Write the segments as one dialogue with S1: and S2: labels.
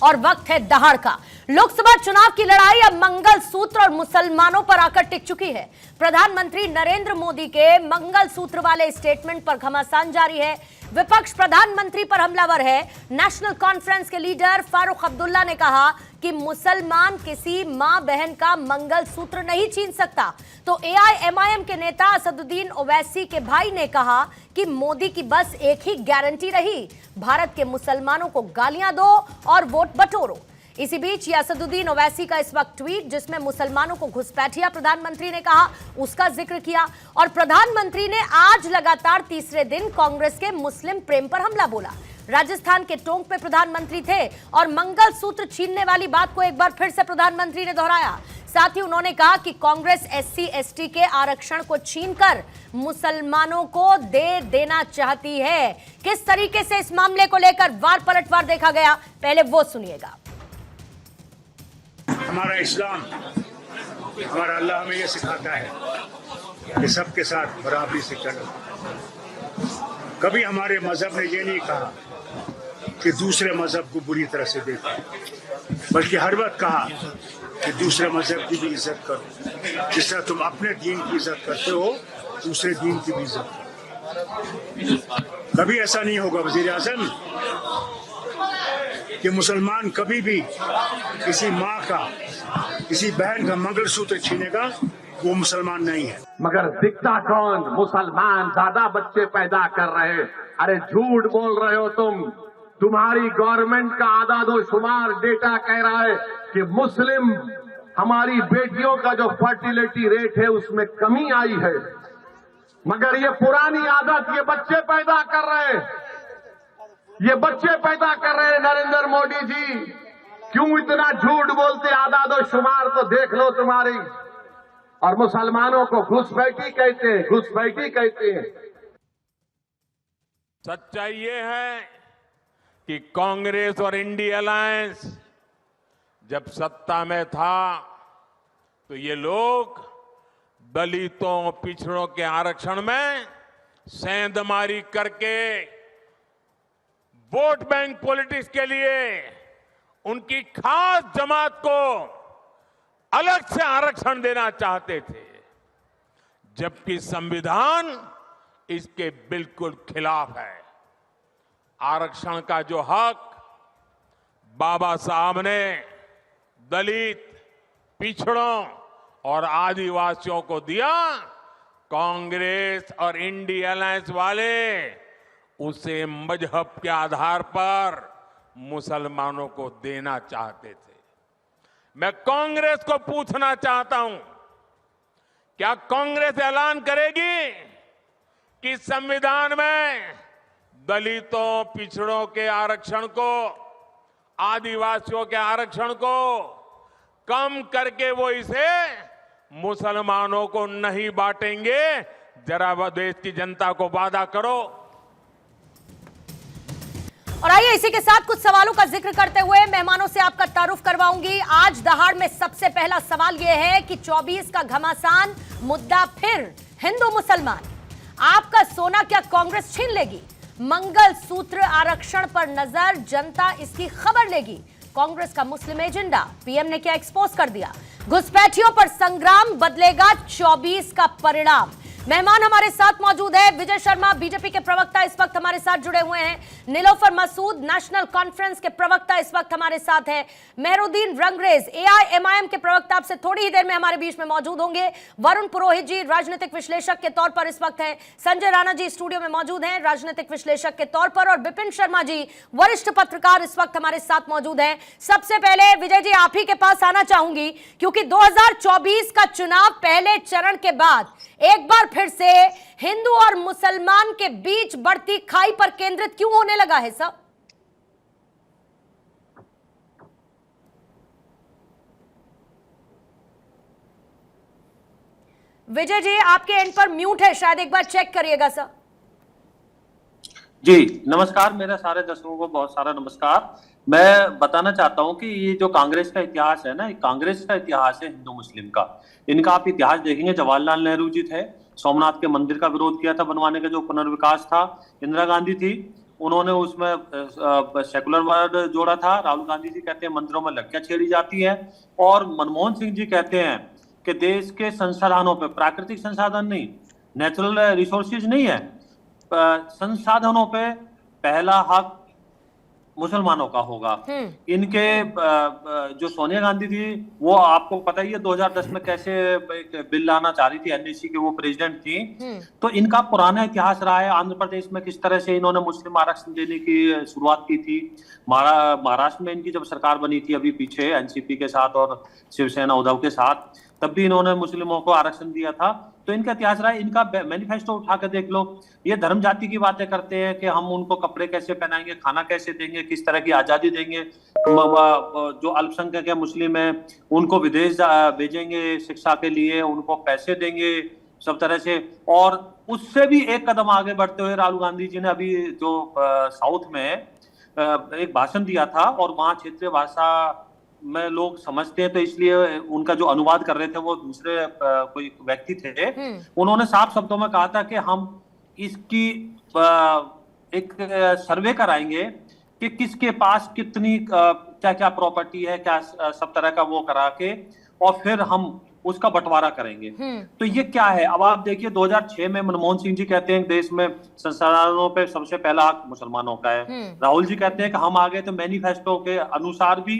S1: और वक्त है दहाड़ का। लोकसभा चुनाव की लड़ाई अब मंगलसूत्र और मुसलमानों पर आकर टिक चुकी है। प्रधानमंत्री नरेंद्र मोदी के मंगलसूत्र वाले स्टेटमेंट पर घमासान जारी है। विपक्ष प्रधानमंत्री पर हमलावर है। नेशनल कॉन्फ्रेंस के लीडर फारूक अब्दुल्ला ने कहा कि मुसलमान किसी मां बहन का मंगलसूत्र नहीं छीन सकता। तो एआईएमआईएम के नेता असदुद्दीन ओवैसी के भाई ने कहा कि मोदी की बस एक ही गारंटी रही, भारत के मुसलमानों को गालियां दो और वोट बटोरो। इसी बीच असदुद्दीन ओवैसी का इस वक्त ट्वीट जिसमें मुसलमानों को घुसपैठिया प्रधानमंत्री ने कहा उसका जिक्र किया। और प्रधानमंत्री ने आज लगातार तीसरे दिन कांग्रेस के मुस्लिम प्रेम पर हमला बोला। राजस्थान के टोंक पे प्रधानमंत्री थे और मंगलसूत्र छीनने वाली बात को एक बार फिर से प्रधानमंत्री ने दोहराया। साथ ही उन्होंने कहा कि कांग्रेस एससी एसटी के आरक्षण को छीनकर मुसलमानों को दे देना चाहती है। किस तरीके से इस मामले को लेकर वार पलटवार देखा गया, पहले वो सुनिएगा।
S2: हमारा इस्लाम, हमारा अल्लाह हमें यह सिखाता है कि सबके साथ बराबरी से चलो। कभी हमारे मजहब ने यह नहीं कहा कि दूसरे मजहब को बुरी तरह से देखो, बल्कि हर वक्त कहा कि दूसरे मजहब की भी इज्जत करो। जिस तरह तुम अपने दीन की इज्जत करते हो, दूसरे दीन की भी इज्जत करो। कभी ऐसा नहीं होगा वजीर आज़म कि मुसलमान कभी भी किसी माँ का, किसी बहन का मंगलसूत्र छीनेगा, वो मुसलमान नहीं है।
S3: मगर दिखता कौन? मुसलमान ज्यादा बच्चे पैदा कर रहे। अरे झूठ बोल रहे हो तुम। तुम्हारी गवर्नमेंट का आदादोशुमार डेटा कह रहा है कि मुस्लिम हमारी बेटियों का जो फर्टिलिटी रेट है उसमें कमी आई है। मगर ये पुरानी आदत, ये बच्चे पैदा कर रहे हैं, ये बच्चे पैदा कर रहे हैं। नरेंद्र मोदी जी क्यों इतना झूठ बोलते? आदादोशुमार तो देख लो तुम्हारी। और मुसलमानों को घुसपैठी कहते हैं, घुसपैठी कहते हैं।
S4: सच्चाई ये है कि कांग्रेस और इंडिया अलायंस जब सत्ता में था तो ये लोग दलितों, पिछड़ों के आरक्षण में सेंधमारी करके वोट बैंक पॉलिटिक्स के लिए उनकी खास जमात को अलग से आरक्षण देना चाहते थे, जबकि संविधान इसके बिल्कुल खिलाफ है। आरक्षण का जो हक बाबा साहब ने दलित, पिछड़ों और आदिवासियों को दिया, कांग्रेस और इंडिया अलायंस वाले उसे मजहब के आधार पर मुसलमानों को देना चाहते थे। मैं कांग्रेस को पूछना चाहता हूं, क्या कांग्रेस ऐलान करेगी कि संविधान में दलितों, पिछड़ों के आरक्षण को, आदिवासियों के आरक्षण को कम करके वो इसे मुसलमानों को नहीं बांटेंगे? जरा वह देश की जनता को वादा करो।
S1: और आइए इसी के साथ कुछ सवालों का जिक्र करते हुए मेहमानों से आपका तारुफ करवाऊंगी। आज दहाड़ में सबसे पहला सवाल यह है कि 24 का घमासान मुद्दा फिर हिंदू मुसलमान। आपका सोना क्या कांग्रेस छीन लेगी? मंगलसूत्र आरक्षण पर नजर, जनता इसकी खबर लेगी। कांग्रेस का मुस्लिम एजेंडा पीएम ने क्या एक्सपोज कर दिया? घुसपैठियों पर संग्राम, बदलेगा 24 का परिणाम। मेहमान हमारे साथ मौजूद है। विजय शर्मा बीजेपी के प्रवक्ता इस वक्त हमारे साथ जुड़े हुए हैं। नीलोफर मसूद नेशनल कॉन्फ्रेंस के प्रवक्ता इस वक्त हमारे साथ हैं। मेहरुद्दीन रंगरेज एआईएमआईएम के प्रवक्ता आपसे थोड़ी ही देर में हमारे बीच में मौजूद होंगे। वरुण पुरोहित जी राजनीतिक विश्लेषक के तौर पर इस वक्त हैं। संजय राणा जी स्टूडियो में मौजूद हैं राजनीतिक विश्लेषक के तौर पर, और विपिन शर्मा जी वरिष्ठ पत्रकार इस वक्त हमारे साथ मौजूद हैं। सबसे पहले विजय जी आप ही के पास आना चाहूंगी, क्योंकि 2024 का चुनाव पहले चरण के बाद एक बार फिर से हिंदू और मुसलमान के बीच बढ़ती खाई पर केंद्रित क्यों होने लगा है सब? विजय जी आपके एंड पर म्यूट है, शायद एक बार चेक करिएगा सर।
S5: जी नमस्कार, मेरे सारे दर्शकों को बहुत सारा नमस्कार। मैं बताना चाहता हूं कि ये जो कांग्रेस का इतिहास है ना, कांग्रेस का इतिहास है हिंदू मुस्लिम का। इनका आप इतिहास देखेंगे, जवाहरलाल नेहरू जी थे, सोमनाथ के मंदिर का विरोध किया था बनवाने का, जो पुनर्विकास था। इंदिरा गांधी थी, उन्होंने उसमें सेकुलर वर्ड जोड़ा था। राहुल गांधी जी कहते हैं मंदिरों में लड़कियां छेड़ी जाती है, और मनमोहन सिंह जी कहते हैं कि देश के संसाधनों पे, प्राकृतिक संसाधन नहीं, नेचुरल रिसोर्सेज नहीं है, संसाधनों पे पहला हक मुसलमानों का होगा। इनके जो सोनिया गांधी थी, वो आपको पता ही है 2010 में कैसे एक बिल लाना चाह रही थी, एनएसी के वो प्रेसिडेंट थी। तो इनका पुराना इतिहास रहा है। आंध्र प्रदेश में किस तरह से इन्होंने मुस्लिम आरक्षण देने की शुरुआत की थी। महाराष्ट्र में इनकी जब सरकार बनी थी अभी पीछे एनसीपी के साथ और शिवसेना उद्धव के साथ, तब भी इन्होंने मुस्लिमों को आरक्षण दिया था। तो इनका इतिहास रहा है। इनका मैनिफेस्टो उठा कर देख लो, ये धर्म जाति की बातें करते हैं कि हम उनको कपड़े कैसे पहनाएंगे, खाना कैसे देंगे, किस तरह की आजादी देंगे, जो अल्पसंख्यक है मुस्लिम है उनको विदेश भेजेंगे शिक्षा के लिए, उनको पैसे देंगे सब तरह से। और उससे भी एक कदम आगे बढ़ते हुए राहुल गांधी जी ने अभी जो साउथ में एक भाषण दिया था, और वहां क्षेत्रीय भाषा में लोग समझते हैं तो इसलिए उनका जो अनुवाद कर रहे थे वो दूसरे कोई व्यक्ति थे। उन्होंने साफ शब्दों में कहा था कि हम इसकी एक सर्वे कराएंगे कि किसके पास कितनी क्या क्या प्रॉपर्टी है, क्या सब तरह का वो करा के, और फिर हम उसका बंटवारा करेंगे। तो ये क्या है? अब आप देखिए 2006 में मनमोहन सिंह जी कहते हैं देश में संसाधनों पे सबसे पहला हक मुसलमानों का है। राहुल जी कहते हैं कि हम आगे तो मैनिफेस्टो के अनुसार भी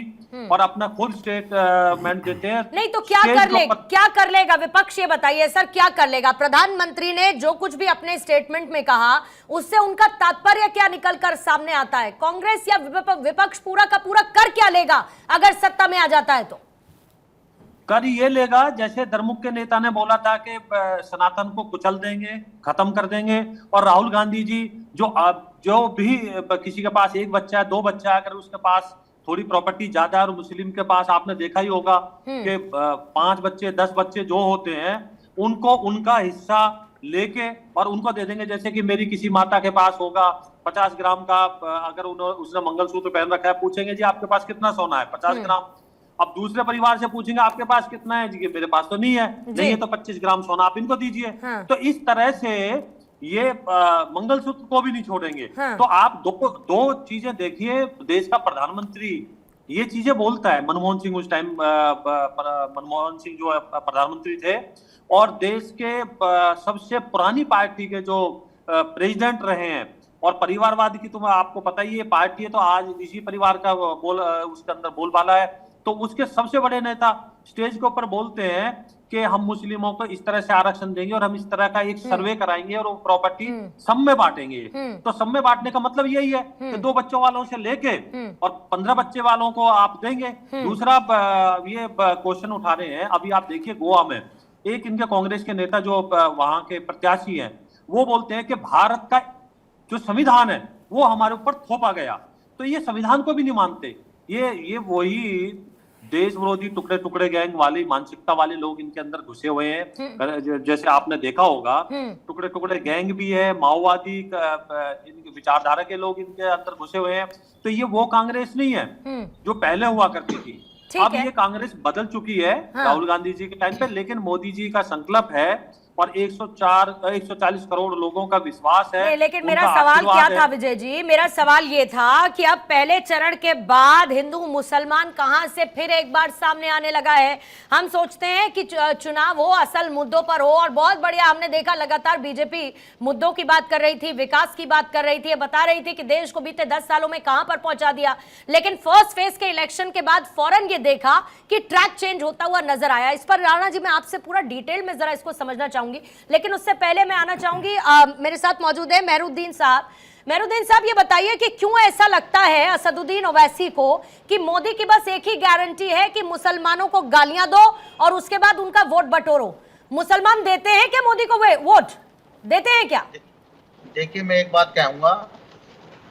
S5: और अपना खुद स्टेटमेंट देते हैं।
S1: नहीं तो क्या कर लेगा विपक्ष, ये बताइए सर, क्या कर लेगा? प्रधानमंत्री ने जो कुछ भी अपने स्टेटमेंट में कहा, उससे उनका तात्पर्य क्या निकल कर सामने आता है? कांग्रेस या विपक्ष पूरा का पूरा कर क्या लेगा अगर सत्ता में आ जाता है? तो
S5: कर ये लेगा जैसे द्रमुक के नेता ने बोला था कि सनातन को कुचल देंगे, खत्म कर देंगे। और राहुल गांधी जी जो भी किसी के पास एक बच्चा है, दो बच्चा है, अगर उसके पास थोड़ी प्रॉपर्टी ज्यादा है, और मुस्लिम के पास आपने देखा ही होगा कि 5 बच्चे 10 बच्चे जो होते हैं, उनको उनका हिस्सा लेके और उनको दे देंगे। जैसे कि मेरी किसी माता के पास होगा 50 ग्राम का, अगर उसने मंगलसूत्र पहन रखा है, पूछेंगे जी आपके पास कितना सोना है? 50 ग्राम। अब दूसरे परिवार से पूछेंगे आपके पास कितना है? जी मेरे पास तो नहीं है। नहीं है तो 25 ग्राम सोना आप इनको दीजिए। हाँ। तो इस तरह से ये मंगलसूत्र को भी नहीं छोड़ेंगे। हाँ। तो आप दो चीजें देखिए, देश का प्रधानमंत्री ये चीजें बोलता है। मनमोहन सिंह उस टाइम मनमोहन सिंह जो प्रधानमंत्री थे, और देश के सबसे पुरानी पार्टी के जो प्रेसिडेंट रहे हैं, और परिवारवाद की तो आपको पता ही है, पार्टी है तो आज इसी परिवार का उसके अंदर बोलबाला है। तो उसके सबसे बड़े नेता स्टेज के ऊपर बोलते हैं कि हम मुस्लिमों को इस तरह से आरक्षण देंगे और हम इस तरह का एक सर्वे कराएंगे और वो प्रॉपर्टी सब में बांटेंगे। तो सब में बांटने का मतलब यही है कि 2 बच्चों वालों से लेके और 15 बच्चे वालों को आप देंगे। दूसरा ये क्वेश्चन उठा रहे हैं, अभी आप देखिए गोवा में एक इनके कांग्रेस के नेता जो वहां के प्रत्याशी हैं, वो बोलते हैं कि भारत का जो संविधान है वो हमारे ऊपर थोपा गया। तो ये संविधान को भी नहीं मानते। ये वही देश विरोधी टुकड़े टुकड़े गैंग वाली मानसिकता वाले लोग इनके अंदर घुसे हुए हैं। जैसे आपने देखा होगा टुकड़े टुकड़े गैंग भी है, माओवादी इनकी विचारधारा के लोग इनके अंदर घुसे हुए हैं। तो ये वो कांग्रेस नहीं है जो पहले हुआ करती थी। अब ये कांग्रेस बदल चुकी है राहुल गांधी जी के टाइम पे, लेकिन मोदी जी का संकल्प है और 140 करोड़ लोगों का विश्वास है।
S1: लेकिन मेरा सवाल क्या था विजय जी? मेरा सवाल ये था कि अब पहले चरण के बाद हिंदू मुसलमान कहां से फिर एक बार सामने आने लगा है। हम सोचते हैं कि चुनाव हो, असल मुद्दों पर हो, और बहुत बढ़िया हमने देखा लगातार बीजेपी मुद्दों की बात कर रही थी, विकास की बात कर रही थी, बता रही थी कि देश को बीते 10 सालों में कहां पर पहुंचा दिया। लेकिन फर्स्ट फेज के इलेक्शन के बाद फौरन ये देखा कि ट्रैक चेंज होता हुआ नजर आया। इस पर राणा जी मैं आपसे पूरा डिटेल में जरा इसको समझना चाहूंगी, लेकिन उससे पहले मैं आना चाहूंगी, मेरे साथ मौजूद है मेहरुद्दीन साहब। मेहरुद्दीन साहब ये बताइए कि क्यों ऐसा लगता है असदुद्दीन ओवैसी को कि मोदी की बस एक ही गारंटी है कि मुसलमानों को गालियां दो और उसके बाद उनका वोट बटोरो। मुसलमान देते हैं क्या मोदी को वोट? देते हैं क्या?
S6: देखिए मैं एक बात कहूंगा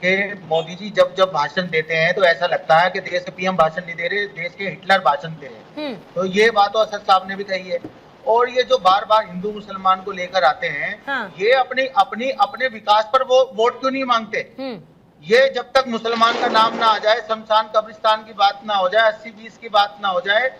S6: कि मोदी जी जब जब भाषण देते हैं तो ऐसा लगता है कि देश के पीएम भाषण नहीं दे रहे, देश के हिटलर भाषण दे रहे हैं। तो ये बात तो असद साहब ने भी कही है। और ये जो बार बार हिंदू मुसलमान को लेकर आते हैं, ये अपने विकास पर वो वोट क्यों नहीं मांगते? ये जब तक मुसलमान का नाम ना आ जाए, शमशान कब्रिस्तान की बात ना हो जाए, 80-20 की बात ना हो जाए,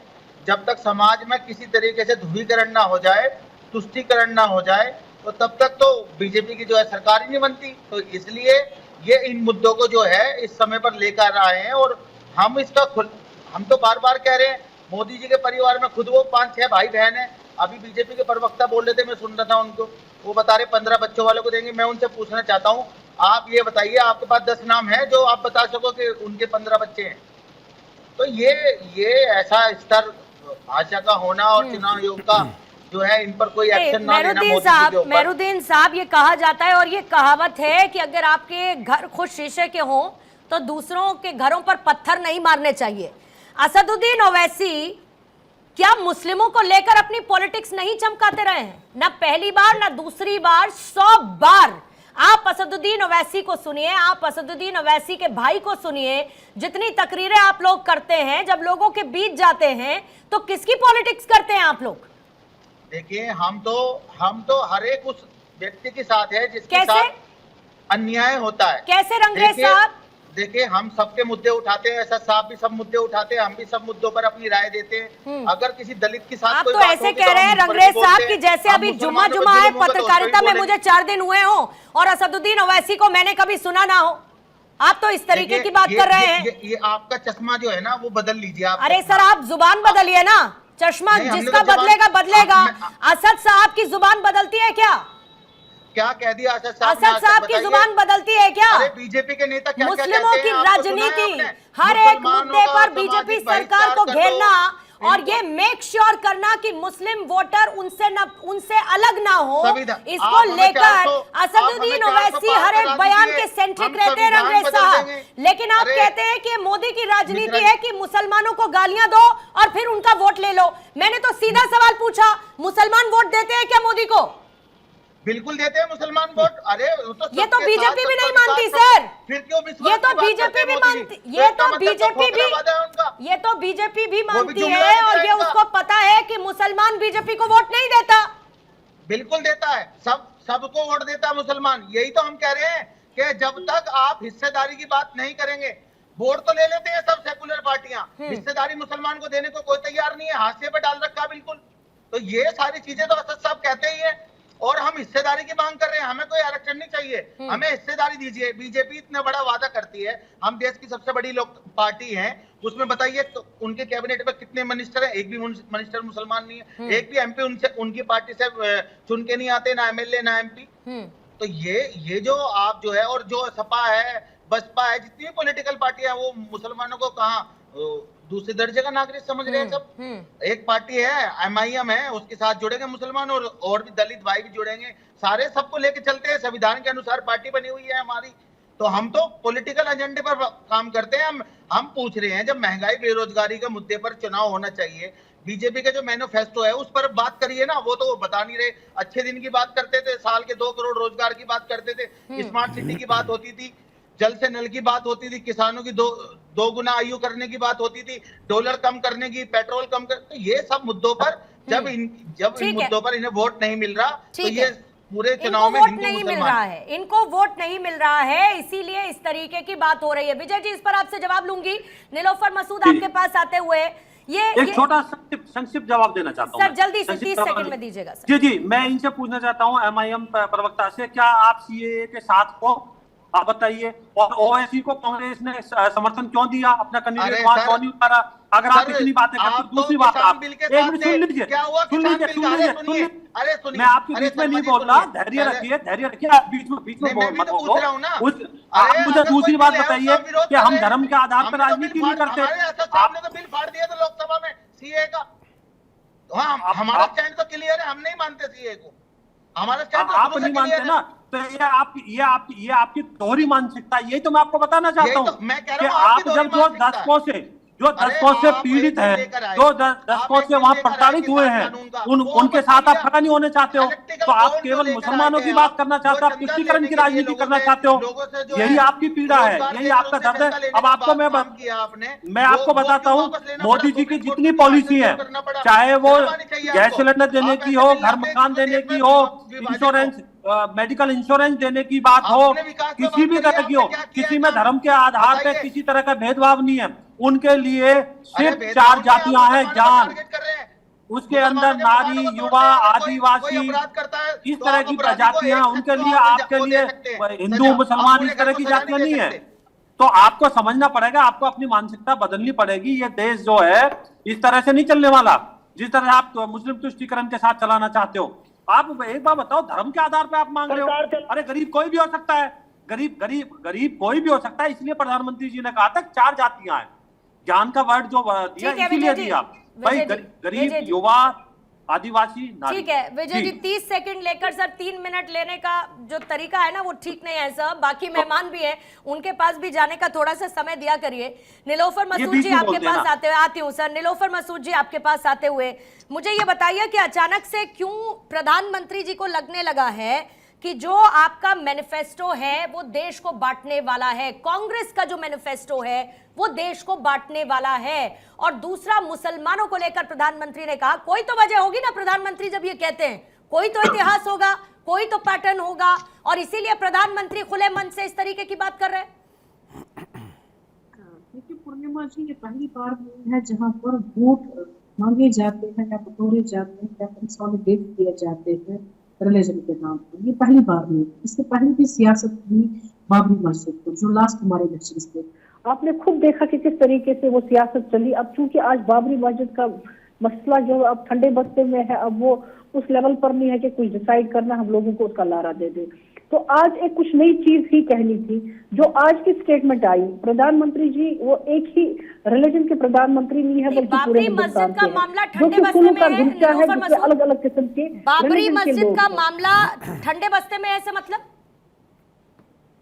S6: जब तक समाज में किसी तरीके से ध्रुवीकरण ना हो जाए, तुष्टीकरण ना हो जाए, तो तब तक तो बीजेपी की जो है सरकार ही नहीं बनती। तो इसलिए ये इन मुद्दों को जो है इस समय पर लेकर आए हैं। और हम तो बार बार कह रहे हैं, मोदी जी के परिवार में खुद वो 5-6 भाई बहन है। अभी बीजेपी के प्रवक्ता बोल रहे थे, मैं सुन रहा था उनको, वो बता रहे 15 बच्चों वालों को देंगे। मैं उनसे पूछना चाहता हूँ, आप ये बताइए, आपके पास 10 नाम है जो आप बता सको कि उनके 15 बच्चे हैं? तो ये ऐसा स्तर भाषा का होना और चुनाव आयोग का जो है, इन पर कोई एक्शन ना लेना मोदी जी के ऊपर।
S1: मेहरुद्दीन साहब, ये कहा जाता है और ये कहावत है कि अगर आपके घर खुद शीशे के हों तो दूसरों के घरों पर पत्थर नहीं मारने चाहिए। असदुद्दीन ओवैसी क्या मुस्लिमों को लेकर अपनी पॉलिटिक्स नहीं चमकाते रहे हैं? ना पहली बार ना दूसरी बार, 100 बार आप असदुद्दीन ओवैसी को सुनिए, आप असदुद्दीन ओवैसी के भाई को सुनिए। जितनी तकरीरें आप लोग करते हैं, जब लोगों के बीच जाते हैं तो किसकी पॉलिटिक्स करते हैं आप लोग?
S6: देखिए, हम तो हर एक उस व्यक्ति के साथ है जिसके साथ अन्याय होता है।
S1: कैसे रंगरेज साहब?
S6: देखिए, हम सबके मुद्दे उठाते हैं, ऐसा साहब भी सब मुद्दे उठाते हैं, हम भी सब मुद्दों पर अपनी राय देते हैं। अगर किसी दलित के साथ
S1: आप
S6: कोई
S1: तो
S6: बात
S1: ऐसे
S6: होगी
S1: कह रहे हैं रंगरेज साहब कि जैसे अभी जुम्मा है, पत्रकारिता में मुझे 4 दिन हुए हो और असदुद्दीन ओवैसी को मैंने कभी सुना ना हो। आप तो इस तरीके की बात कर रहे हैं।
S6: ये आपका चश्मा जो है ना, वो बदल लीजिए आप।
S1: अरे सर, आप जुबान बदलिए ना। चश्मा जिसका बदलेगा बदलेगा। असद साहब की जुबान बदलती है क्या?
S6: क्या कह दिया असद साहब?
S1: असद साहब की जुबान बदलती है क्या?
S6: अरे बीजेपी के नेता क्या
S1: मुस्लिमों की राजनीति, हर एक मुद्दे पर बीजेपी सरकार को घेरना और ये मेक श्योर करना कि मुस्लिम वोटर उनसे अलग ना हो, इसको लेकर असदुद्दीन ओवैसी हर एक बयान के सेंट्रिक रहते हैं रंगरेज साहब। लेकिन आप कहते हैं कि मोदी की राजनीति है कि मुसलमानों को गालियां दो और फिर उनका वोट ले लो। मैंने तो सीधा सवाल पूछा, मुसलमान वोट देते हैं क्या मोदी को?
S6: बिल्कुल देते हैं मुसलमान वोट। अरे
S1: ये तो बीजेपी भी नहीं मानती सर।
S6: फिर क्यों
S1: ये तो बीजेपी भी मानती, ये तो बीजेपी भी मानती है और ये उसको पता है कि मुसलमान बीजेपी को वोट नहीं देता।
S6: बिल्कुल देता है, सबको वोट देता है मुसलमान। यही तो हम कह रहे हैं कि जब तक आप हिस्सेदारी की बात नहीं करेंगे, वोट तो ले लेते हैं सब सेकुलर पार्टियां, हिस्सेदारी मुसलमान को देने को कोई तैयार नहीं है, हाशिए पे डाल रखा बिल्कुल। तो ये सारी चीजें तो असद साहब कहते ही है और हम हिस्सेदारी की मांग कर रहे हैं। हमें कोई आरक्षण नहीं चाहिए, हमें हिस्सेदारी दीजिए। बीजेपी इतना बड़ा वादा करती है, हम देश की सबसे बड़ी पार्टी है, उसमें बताइए तो उनके कैबिनेट में कितने मिनिस्टर हैं? एक भी मिनिस्टर मुसलमान नहीं है, एक भी एमपी उनकी पार्टी से चुन के नहीं आते, ना एमएलए ना एमपी। तो ये जो आप जो है, और जो सपा है, बसपा है, जितनी भी पॉलिटिकल पार्टियां, वो मुसलमानों को कहाँ दूसरे दर्जे का नागरिक समझ रहे हैं सब। एक पार्टी है MIM है, उसके साथ जुड़ेंगे मुसलमान और भी दलित भाई भी जुड़ेंगे, सारे सबको लेके चलते हैं। संविधान के अनुसार पार्टी बनी हुई है हमारी। तो हम तो पॉलिटिकल एजेंडे पर काम करते हैं। हम पूछ रहे हैं, जब महंगाई बेरोजगारी के मुद्दे पर चुनाव होना चाहिए, बीजेपी का जो मैनिफेस्टो है उस पर बात करिए ना। वो तो बता नहीं रहे। अच्छे दिन की बात करते थे, साल के 2 करोड़ रोजगार की बात करते थे, स्मार्ट सिटी की बात होती थी, जल से नल की बात होती थी, किसानों की दो गुना आयु करने की बात होती थी, डॉलर कम करने की, पेट्रोल कम कर। तो ये सब मुद्दों पर जब इन मुद्दों पर इन्हें वोट नहीं मिल रहा, तो ये पूरे चुनाव में
S1: वोट नहीं मिल रहा है, इनको वोट नहीं मिल रहा है, इसीलिए इस तरीके की बात हो रही है। विजय जी, इस पर आपसे जवाब लूंगी। नीलोफर मसूद, आपके पास आते हुए
S5: एक छोटा संक्षिप्त जवाब देना चाहता हूं
S1: सर, जल्दी से 30 सेकंड में दीजिएगा सर।
S5: जी, मैं इनसे पूछना चाहता हूं MIM प्रवक्ता से, क्या आप CAA के साथ हो? आप बताइए। और ओवैसी को कांग्रेस ने समर्थन क्यों दिया? अपना कैंडिडेट वहां क्यों नहीं उतारा? अगर आप इतनी बातें करते, दूसरी बात, आप एक मिनट सुन लीजिए। मैं आपके बीच में नहीं बोल रहा, धैर्य रखिए, आप बीच में मत बोलो। आप मुझे दूसरी बात बताइए कि हम धर्म के आधार पर राजनीति नहीं करते।
S6: आपने तो बिल फाड़ दिया था लोकसभा में CAA का। हाँ, हमारा स्टैंड तो क्लियर है, हम नहीं मानते CAA को। हमारा स्टैंड तो
S5: आप नहीं मानते ना, तो ये आपकी दोहरी मानसिकता, यही तो मैं आपको बताना चाहता हूँ कि आप जब जो दशकों से पीड़ित है, जो दशकों से वहां प्रताड़ित हुए हैं, उनके साथ आप खड़ा नहीं होने चाहते हो। तो आप केवल मुसलमानों की बात करना चाहते हो, आप तुष्टीकरण की राजनीति करना चाहते हो। यही आपकी पीड़ा है, यही आपका दर्द है। अब आपको मैं आपको बताता हूँ, मोदी जी की जितनी पॉलिसी है, चाहे वो गैस सिलेंडर देने की हो, घर मकान देने की हो, इंश्योरेंस, मेडिकल इंश्योरेंस देने की बात हो, किसी भी तरह की हो, किसी में धर्म के आधार पर किसी तरह का भेदभाव नहीं है। उनके लिए सिर्फ 4 जातियां हैं, जान। उसके अंदर नारी, युवा, आदिवासी, इस तरह की प्रजातियां, उनके लिए, आपके लिए हिंदू मुसलमान इस तरह की जातियां नहीं है। तो आपको समझना पड़ेगा, आपको अपनी मानसिकता बदलनी पड़ेगी। ये देश जो है इस तरह से नहीं चलने वाला जिस तरह आप मुस्लिम तुष्टीकरण के साथ चलाना चाहते हो। आप एक बात बताओ, धर्म के आधार पर आप मांग रहे हो? अरे गरीब कोई भी हो सकता है, गरीब कोई भी हो सकता है। इसलिए प्रधानमंत्री जी ने कहा था 4 जातियां हैं। ज्ञान का वर्ड जो दिया इसीलिए दिया भाई, गरीब, युवा, आदिवासी, नारी।
S1: ठीक है विजय जी, 30 सेकंड लेकर सर 3 मिनट लेने का जो तरीका है ना वो ठीक नहीं है सर। बाकी मेहमान भी हैं, उनके पास भी जाने का थोड़ा सा समय दिया करिए। नीलोफर मसूद जी आपके पास आती हूँ सर। नीलोफर मसूद जी आपके पास आते हुए मुझे ये बताइए कि अचानक से क्यों प्रधानमंत्री जी को लगने लगा है कि जो आपका मैनिफेस्टो है वो देश को बांटने वाला है, कांग्रेस का जो मैनिफेस्टो है वो देश को बांटने वाला है। और दूसरा, मुसलमानों को लेकर प्रधानमंत्री ने कहा, कोई तो वजह होगी ना प्रधानमंत्री जब ये कहते हैं, कोई तो इतिहास होगा, कोई तो पैटर्न होगा, और इसीलिए प्रधानमंत्री खुले मन से इस तरीके की बात कर रहे हैं।
S7: देखिए पूर्णिमा जी, ये पहली बार है जहां पर वोट मांगे जाते हैं या बटोरे जाते हैं या कंसोलिडेट किए जाते हैं रिलीजन के नाम पर। ये पहली बार नहीं, इससे पहले भी सियासत हुई बाबरी मस्जिद पर, जो लास्ट हमारे इलेक्शन थे। आपने खुद देखा कि किस तरीके से वो सियासत चली। अब चूंकि आज बाबरी मस्जिद का मसला जो अब ठंडे बस्ते में है, अब वो उस लेवल पर नहीं है कि कुछ डिसाइड करना, हम लोगों को उसका लारा दे दे। तो आज एक कुछ नई चीज ही कहनी थी। जो आज की स्टेटमेंट आई, प्रधानमंत्री जी वो एक ही रिलीजन के प्रधानमंत्री नहीं है बल्कि पूरे हिंदुस्तान के हैं, अलग अलग किस्म के।
S1: बाबरी मस्जिद का मामला ठंडे बस्ते में, ऐसे मतलब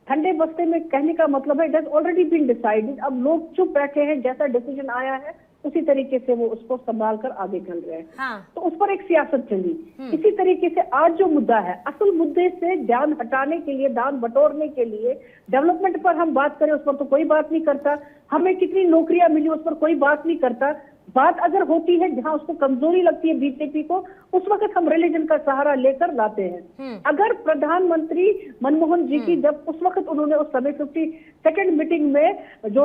S7: ठंडे बस्ते में कहने का मतलब है it has already been decided. अब लोग चुप बैठे हैं, जैसा डिसीजन आया है उसी तरीके से वो उसको संभाल कर आगे चल रहे हैं।
S1: हाँ।
S7: तो उस पर एक सियासत चली। इसी तरीके से आज जो मुद्दा है, असल मुद्दे से ध्यान हटाने के लिए, ध्यान बटोरने के लिए, डेवलपमेंट पर हम बात करें उस पर तो कोई बात नहीं करता, हमें कितनी नौकरियां मिली उस पर कोई बात नहीं करता। बात अगर होती है जहां उसको कमजोरी लगती है बीजेपी को, उस वक्त हम रिलीजन का सहारा लेकर लाते हैं। अगर प्रधानमंत्री मनमोहन जी की जब उस वक्त उन्होंने उस समय 52nd मीटिंग में जो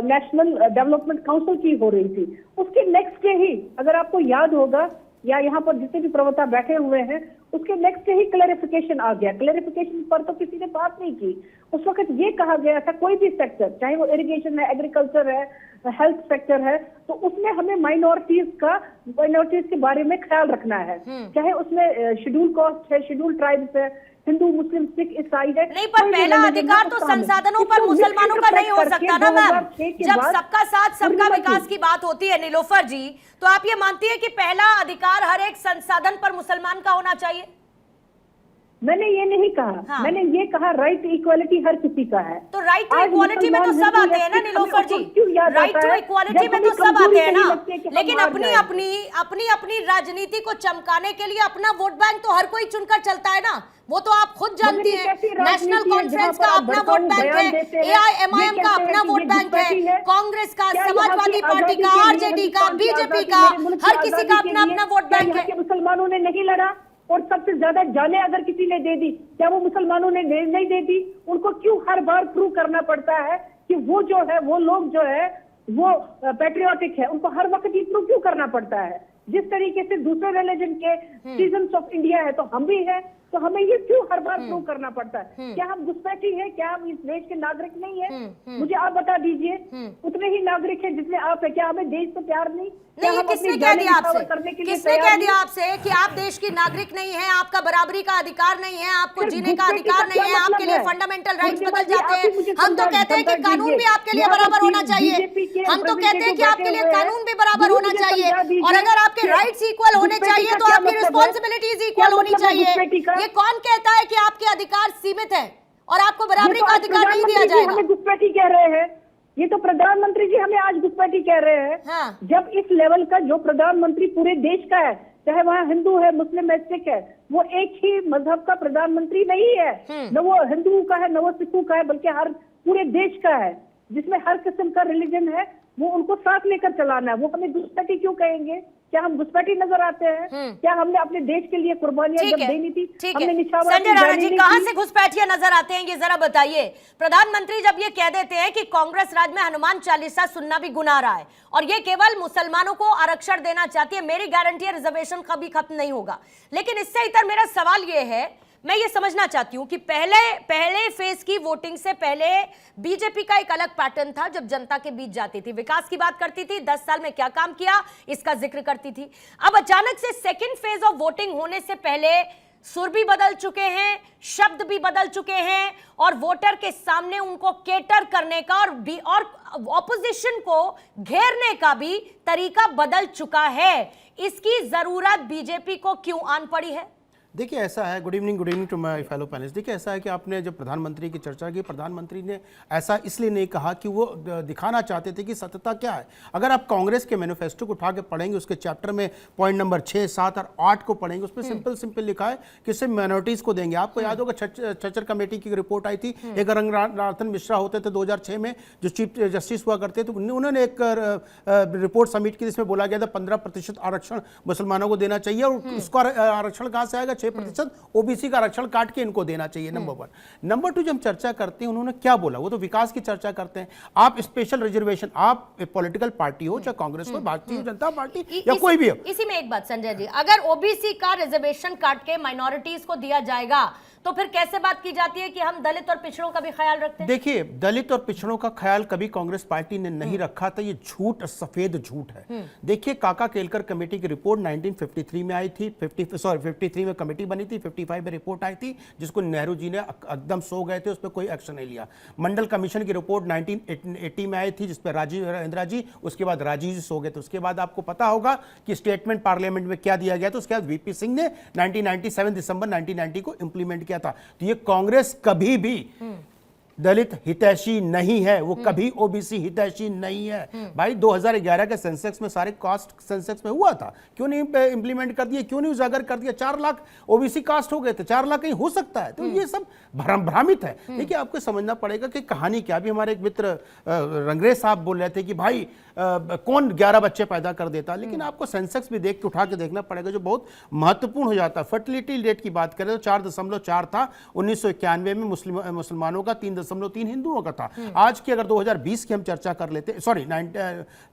S7: नेशनल डेवलपमेंट काउंसिल की हो रही थी, उसके नेक्स्ट डे ही, अगर आपको याद होगा या यहाँ पर जितने भी प्रवक्ता बैठे हुए हैं, उसके नेक्स्ट डे ही क्लैरिफिकेशन आ गया। क्लैरिफिकेशन पर तो किसी ने बात नहीं की। उस वक्त ये कहा गया था कोई भी सेक्टर, चाहे वो इरिगेशन है, एग्रीकल्चर है, हेल्थ सेक्टर है, तो उसमें हमें माइनॉरिटीज के बारे में ख्याल रखना है। चाहे उसमें शेड्यूल कास्ट है, शेड्यूल ट्राइब्स है, हिंदू, मुस्लिम, सिख, ईसाई है।
S1: नहीं, पर पहला अधिकार तो संसाधनों पर मुसलमानों का नहीं हो सकता ना मैम। जब सबका साथ सबका विकास की बात होती है नीलोफर जी, तो आप ये मानती है कि पहला अधिकार हर एक संसाधन पर मुसलमान का होना चाहिए?
S7: मैंने ये नहीं कहा। हाँ। मैंने ये कहा राइट टू इक्वालिटी हर किसी का है।
S1: तो राइट टू इक्वालिटी में तो सब आते हैं ना नीलोफर जी, राइट टू इक्वालिटी में तो सब आते हैं ना, लेकिन अपनी अपनी राजनीति को चमकाने के लिए अपना वोट बैंक तो हर कोई चुनकर चलता है ना। वो तो आप खुद जानती हैं, नेशनल कॉन्फ्रेंस का अपना वोट बैंक है, AIMIM का अपना वोट बैंक है, कांग्रेस का, समाजवादी पार्टी का, RJD का, बीजेपी का, हर किसी का अपना अपना वोट बैंक है।
S7: मुसलमानों ने नहीं लड़ा और सबसे ज्यादा जाने अगर किसी ने दे दी, क्या वो मुसलमानों ने नहीं दे दी? उनको क्यों हर बार प्रूव करना पड़ता है कि वो जो है, वो लोग जो है वो पैट्रियोटिक है? उनको हर वक्त ये प्रूव क्यों करना पड़ता है? जिस तरीके से दूसरे रिलीजन के सिटीजन्स ऑफ इंडिया है तो हम भी है, तो हमें ये क्यों हर बार प्रूव करना पड़ता है? क्या हम घुसपैठी है? क्या हम इस देश के नागरिक नहीं है? मुझे आप बता दीजिए, उतने ही नागरिक है जितने आप है। क्या हमें देश से प्यार नहीं?
S1: नहीं, किसने कह दिया आपसे? किसने कह दिया आपसे कि आप देश की नागरिक नहीं है, आपका बराबरी का अधिकार नहीं है, आपको जीने का अधिकार नहीं है, आपके लिए फंडामेंटल राइट्स बदल जाते हैं? हम तो कहते हैं कि कानून भी आपके लिए बराबर होना चाहिए। हम तो कहते हैं कि आपके लिए कानून भी बराबर होना चाहिए, और अगर आपके राइट्स इक्वल होने चाहिए तो आपकी रिस्पॉन्सिबिलिटीज इक्वल होनी चाहिए। ये कौन कहता है कि आपके अधिकार सीमित है और आपको बराबरी का अधिकार नहीं दिया जाएगा?
S7: हमें घुसपैठी कह रहे हैं, ये तो प्रधानमंत्री जी हमें आज घुसपैठी कह रहे हैं।
S1: हाँ।
S7: जब इस लेवल का जो प्रधानमंत्री पूरे देश का है, चाहे वहाँ हिंदू है, मुस्लिम है, सिख है, वो एक ही मजहब का प्रधानमंत्री नहीं है। न वो हिंदुओं का है, न वो सिखों का है, बल्कि हर पूरे देश का है, जिसमें हर किस्म का रिलीजन है, वो उनको साथ लेकर चलाना है। वो हमें घुसपैठी क्यों कहेंगे? क्या हम घुसपैठी नजर आते हैं? क्या हमने अपने देश के लिए कुर्बानियां जब देनी थी, हमने निछावर
S1: संजय राणा जी, कहां से घुसपैठियां नजर आते हैं ये जरा बताइए। प्रधानमंत्री जब ये कह देते हैं कि कांग्रेस राज में हनुमान चालीसा सुनना भी गुनाह रहा है और ये केवल मुसलमानों को आरक्षण देना चाहती है, मेरी गारंटी है रिजर्वेशन कभी खत्म नहीं होगा। लेकिन इससे इतर मेरा सवाल ये है, मैं ये समझना चाहती हूं कि पहले फेज की वोटिंग से पहले बीजेपी का एक अलग पैटर्न था, जब जनता के बीच जाती थी, विकास की बात करती थी, 10 साल में क्या काम किया इसका जिक्र करती थी। अब अचानक से सेकंड फेज ऑफ वोटिंग होने से पहले सुर भी बदल चुके हैं, शब्द भी बदल चुके हैं और वोटर के सामने उनको केटर करने का और ऑपोजिशन को घेरने का भी तरीका बदल चुका है। इसकी जरूरत बीजेपी को क्यों आन पड़ी है?
S8: देखिए ऐसा है, good evening to my fellow panelist. देखिए ऐसा है कि आपने जब प्रधानमंत्री की चर्चा की, प्रधानमंत्री ने ऐसा इसलिए नहीं कहा कि वो दिखाना चाहते थे कि सत्यता क्या है। अगर आप कांग्रेस के मैनिफेस्टो को उठा के पढ़ेंगे, उसके चैप्टर में पॉइंट नंबर 6, 7 और 8 को पढ़ेंगे, उसमें सिंपल लिखा है कि सिर्फ माइनॉरिटीज को देंगे। आपको याद होगा चच्चर कमेटी की रिपोर्ट आई थी, एक रंगनाथन मिश्रा होते थे 2006 में जो चीफ जस्टिस हुआ करते, तो उन्होंने एक रिपोर्ट सबमिट की जिसमें बोला गया था 15% आरक्षण मुसलमानों को देना चाहिए और उसका आरक्षण कहां से आएगा? 6% ओबीसी का आरक्षण काट के इनको देना चाहिए, नंबर 1। नंबर 2, जब हम चर्चा करते हैं उन्होंने क्या बोला, वो तो विकास की चर्चा करते हैं। आप स्पेशल रिजर्वेशन, आप पॉलिटिकल पार्टी हो, चाहे कांग्रेस हो, भारतीय जनता पार्टी या कोई भी हो।
S1: इसी में एक बात संजय जी, अगर ओबीसी का रिजर्वेशन काट के माइनॉरिटीज को दिया जाएगा तो फिर कैसे बात की जाती है कि हम दलित और पिछड़ों का भी ख्याल रखते हैं? देखिए,
S8: दलित और पिछड़ों का ख्याल कभी कांग्रेस पार्टी ने नहीं रखा था, ये झूठ, सफेद झूठ है। देखिए, काका केलकर कमेटी की रिपोर्ट 1953 में आई थी, 53 में कमेटी बनी थी, 55 में रिपोर्ट आई थी, जिसको नेहरू जी ने एकदम सो गए थे, उस पर कोई एक्शन नहीं लिया। मंडल कमीशन की रिपोर्ट 1980 में आई थी, जिसपे राजीव इंदिरा जी, उसके बाद राजीव जी सो गए थे। उसके बाद आपको पता होगा कि स्टेटमेंट पार्लियामेंट में क्या दिया गया था। उसके बाद वीपी सिंह ने 1997 दिसंबर 1990 को इंप्लीमेंट किया था। तो ये कांग्रेस कभी भी दलित हितैषी नहीं है, वो कभी ओबीसी हितैषी नहीं है। भाई 2011 के सेंसेक्स में सारे कास्ट सेंसेक्स में हुआ था, क्यों नहीं इंप्लीमेंट कर दिया, क्यों नहीं उजागर कर दिया? 4 लाख ओबीसी कास्ट हो गए थे, 4 लाख कहीं हो सकता है। तो ये सब भ्रामित है। देखिए, आपको समझना पड़ेगा कि कहानी क्या। अभी हमारे एक मित्र रंगरेज साहब बोल रहे थे कि भाई कौन 11 बच्चे पैदा कर देता, लेकिन आपको सेंसेक्स भी देख के उठा के देखना पड़ेगा, जो बहुत महत्वपूर्ण हो जाता है। फर्टिलिटी रेट की बात करें तो 4.4 था 1991 में मुसलमानों का, 3.3 हिंदुओं का था। आज की अगर 2020 की हम चर्चा कर लेते, सॉरी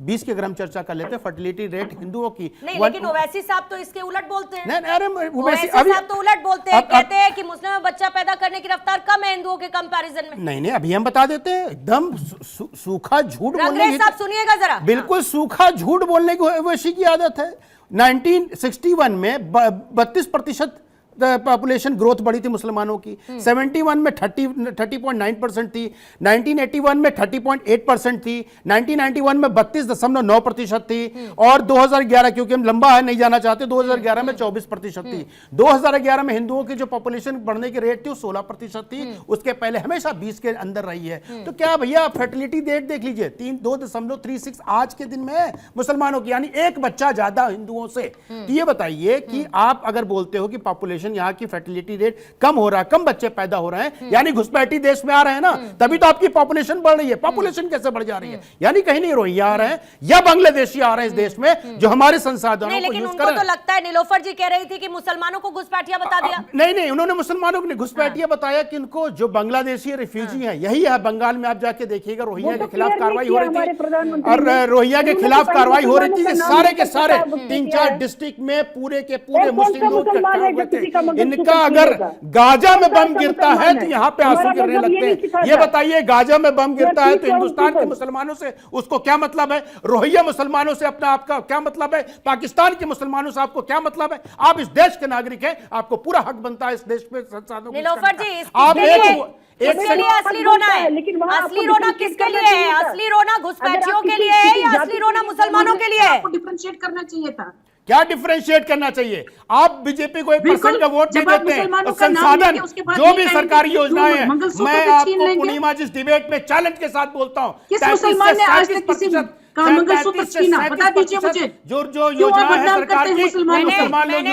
S8: 20 की अगर हम चर्चा कर लेते फर्टिलिटी रेट हिंदुओं की,
S1: लेकिन ओवैसी साहब तो इसके उलट बोलते हैं।
S8: नहीं,
S1: ओवैसी साहब तो उलट बोलते हैं, कहते हैं कि मुस्लिम में बच्चा पैदा करने की रफ्तार कम है हिंदुओं के कंपैरिजन में।
S8: नहीं, अभी हम बता देते हैं, एकदम सूखा झूठ बोलने की,
S1: साहब सुनिएगा जरा,
S8: बिल्कुल सूखा झूठ बोलने की ओवैसी की आदत है। 1961 में 32% पॉपुलेशन ग्रोथ बढ़ी थी मुसलमानों की, 71 में 30.9% थी, 1981 में 30.8% थी, 1991 में 32.9% थी और 2011, क्योंकि हम लंबा है नहीं जाना चाहते, 2011 में 24% थी। 2011 में हिंदुओं की जो पॉपुलेशन बढ़ने की रेट थी वो 16% थी, उसके पहले हमेशा 20 के अंदर रही है। तो क्या भैया फर्टिलिटी रेट देख लीजिए, 2.36 आज के दिन में है मुसलमानों की, यानी एक बच्चा ज्यादा हिंदुओं से। तो ये बताइए कि आप अगर बोलते हो कि पॉपुलेशन यहाँ की फर्टिलिटी रेट कम हो रहा है, कम बच्चे पैदा हो रहे हैं, यानी घुसपैठी देश में आ रहे हैं ना, तभी तो आपकी पॉपुलेशन बढ़ रही है। पॉपुलेशन कैसे बढ़ जा रही है? यानी कहीं नहीं रोहिंग्या आ रहे हैं या बांग्लादेशी आ रहे हैं इस देश में, जो हमारे संसाधनों को यूज कर रहे हैं।
S1: तो लगता है नीलोफर जी कह रही थी कि मुसलमानों को घुसपैठिया बता दिया।
S8: नहीं, उन्होंने मुसलमानों को घुसपैठिया बताया कि इनको जो बांग्लादेशी रिफ्यूजी हैं, यही है बंगाल में, आप जाके देखिएगा रोहिंग्या के खिलाफ कार्रवाई हो रही थी और रोहिंग्या के खिलाफ कार्रवाई हो रही थी। सारे के सारे 3-4 डिस्ट्रिक्ट में पूरे के पूरे मुस्लिम लोग इनका अगर गाजा में बम गिरता है तो यहाँ पे आंसू गिरने लगते हैं। ये बताइए, गाजा में बम गिरता है तो हिंदुस्तान के मुसलमानों से उसको क्या मतलब है? रोहिंग्या मुसलमानों से अपना आपका क्या मतलब है? पाकिस्तान के मुसलमानों से आपको क्या मतलब है? आप इस देश के नागरिक हैं, आपको पूरा हक बनता है इस देश में संसाधनों को।
S1: नीलोफर जी,
S8: आप
S1: इसके लिए असली रोना है, असली रोना किसके लिए है? असली रोना घुसपैठियों के लिए है या असली रोना मुसलमानों के लिए है?
S9: आपको डिफरेंशिएट करना चाहिए था।
S8: क्या डिफरेंशिएट करना चाहिए? आप बीजेपी को 1% का वोट नहीं देते हैं और संसाधन जो भी सरकारी योजनाएं हैं, मैं आपको पूर्णिमा जिस डिबेट में चैलेंज के साथ बोलता हूं,
S9: 33 से 37%
S7: का मंगलसूत्र छीना, बता दीजिए मुझे
S8: जो
S7: क्यों आप बदनाम करते हैं मुसलमानों को?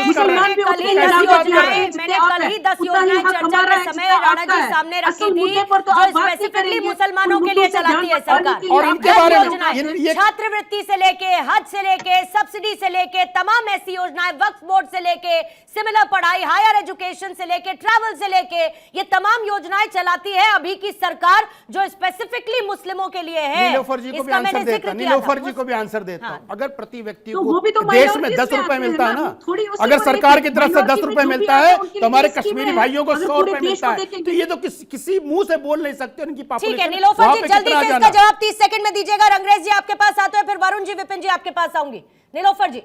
S7: मुसलमान भी उतने ही लालच में हैं जितने आप हैं, उतना ही हक हमारा है जितना आपका है। असल मुद्दे पर तो आप बात नहीं करेंगे,
S1: मुसलमानों के लिए चलाती है सरकार।
S8: और इनके बारे में
S1: छात्रवृत्ति से लेके हज से लेके सब्सिडी से लेके तमाम ऐसी योजनाएं, वक्फ बोर्ड से लेके सिमिलर पढ़ाई, हायर एजुकेशन से लेके ट्रैवल से लेके ये तमाम योजनाएं चलाती है अभी की सरकार, जो स्पेसिफिकली मुस्लिमों के लिए है।
S8: नीलोफर जी को भी आंसर देता, नीलोफर जी को भी आंसर देता हूं। अगर प्रति व्यक्ति
S7: तो वो भी तो
S8: को देश में 10 रुपए मिलता है ना, अगर सरकार की तरफ से 10 रुपए मिलता है तो हमारे कश्मीरी भाइयों को 100 रुपए मिलता है, तो ये तो किसी मुंह से बोल नहीं सकते उनकी पॉपुलेशन।
S1: ठीक है नीलोफर जी, जल्दी से इसका जवाब 30 सेकंड में दीजिएगा। रंगरेज जी आपके पास आते हैं, फिर वरुण जी, विपिन जी आपके पास आऊंगी। नीलोफर जी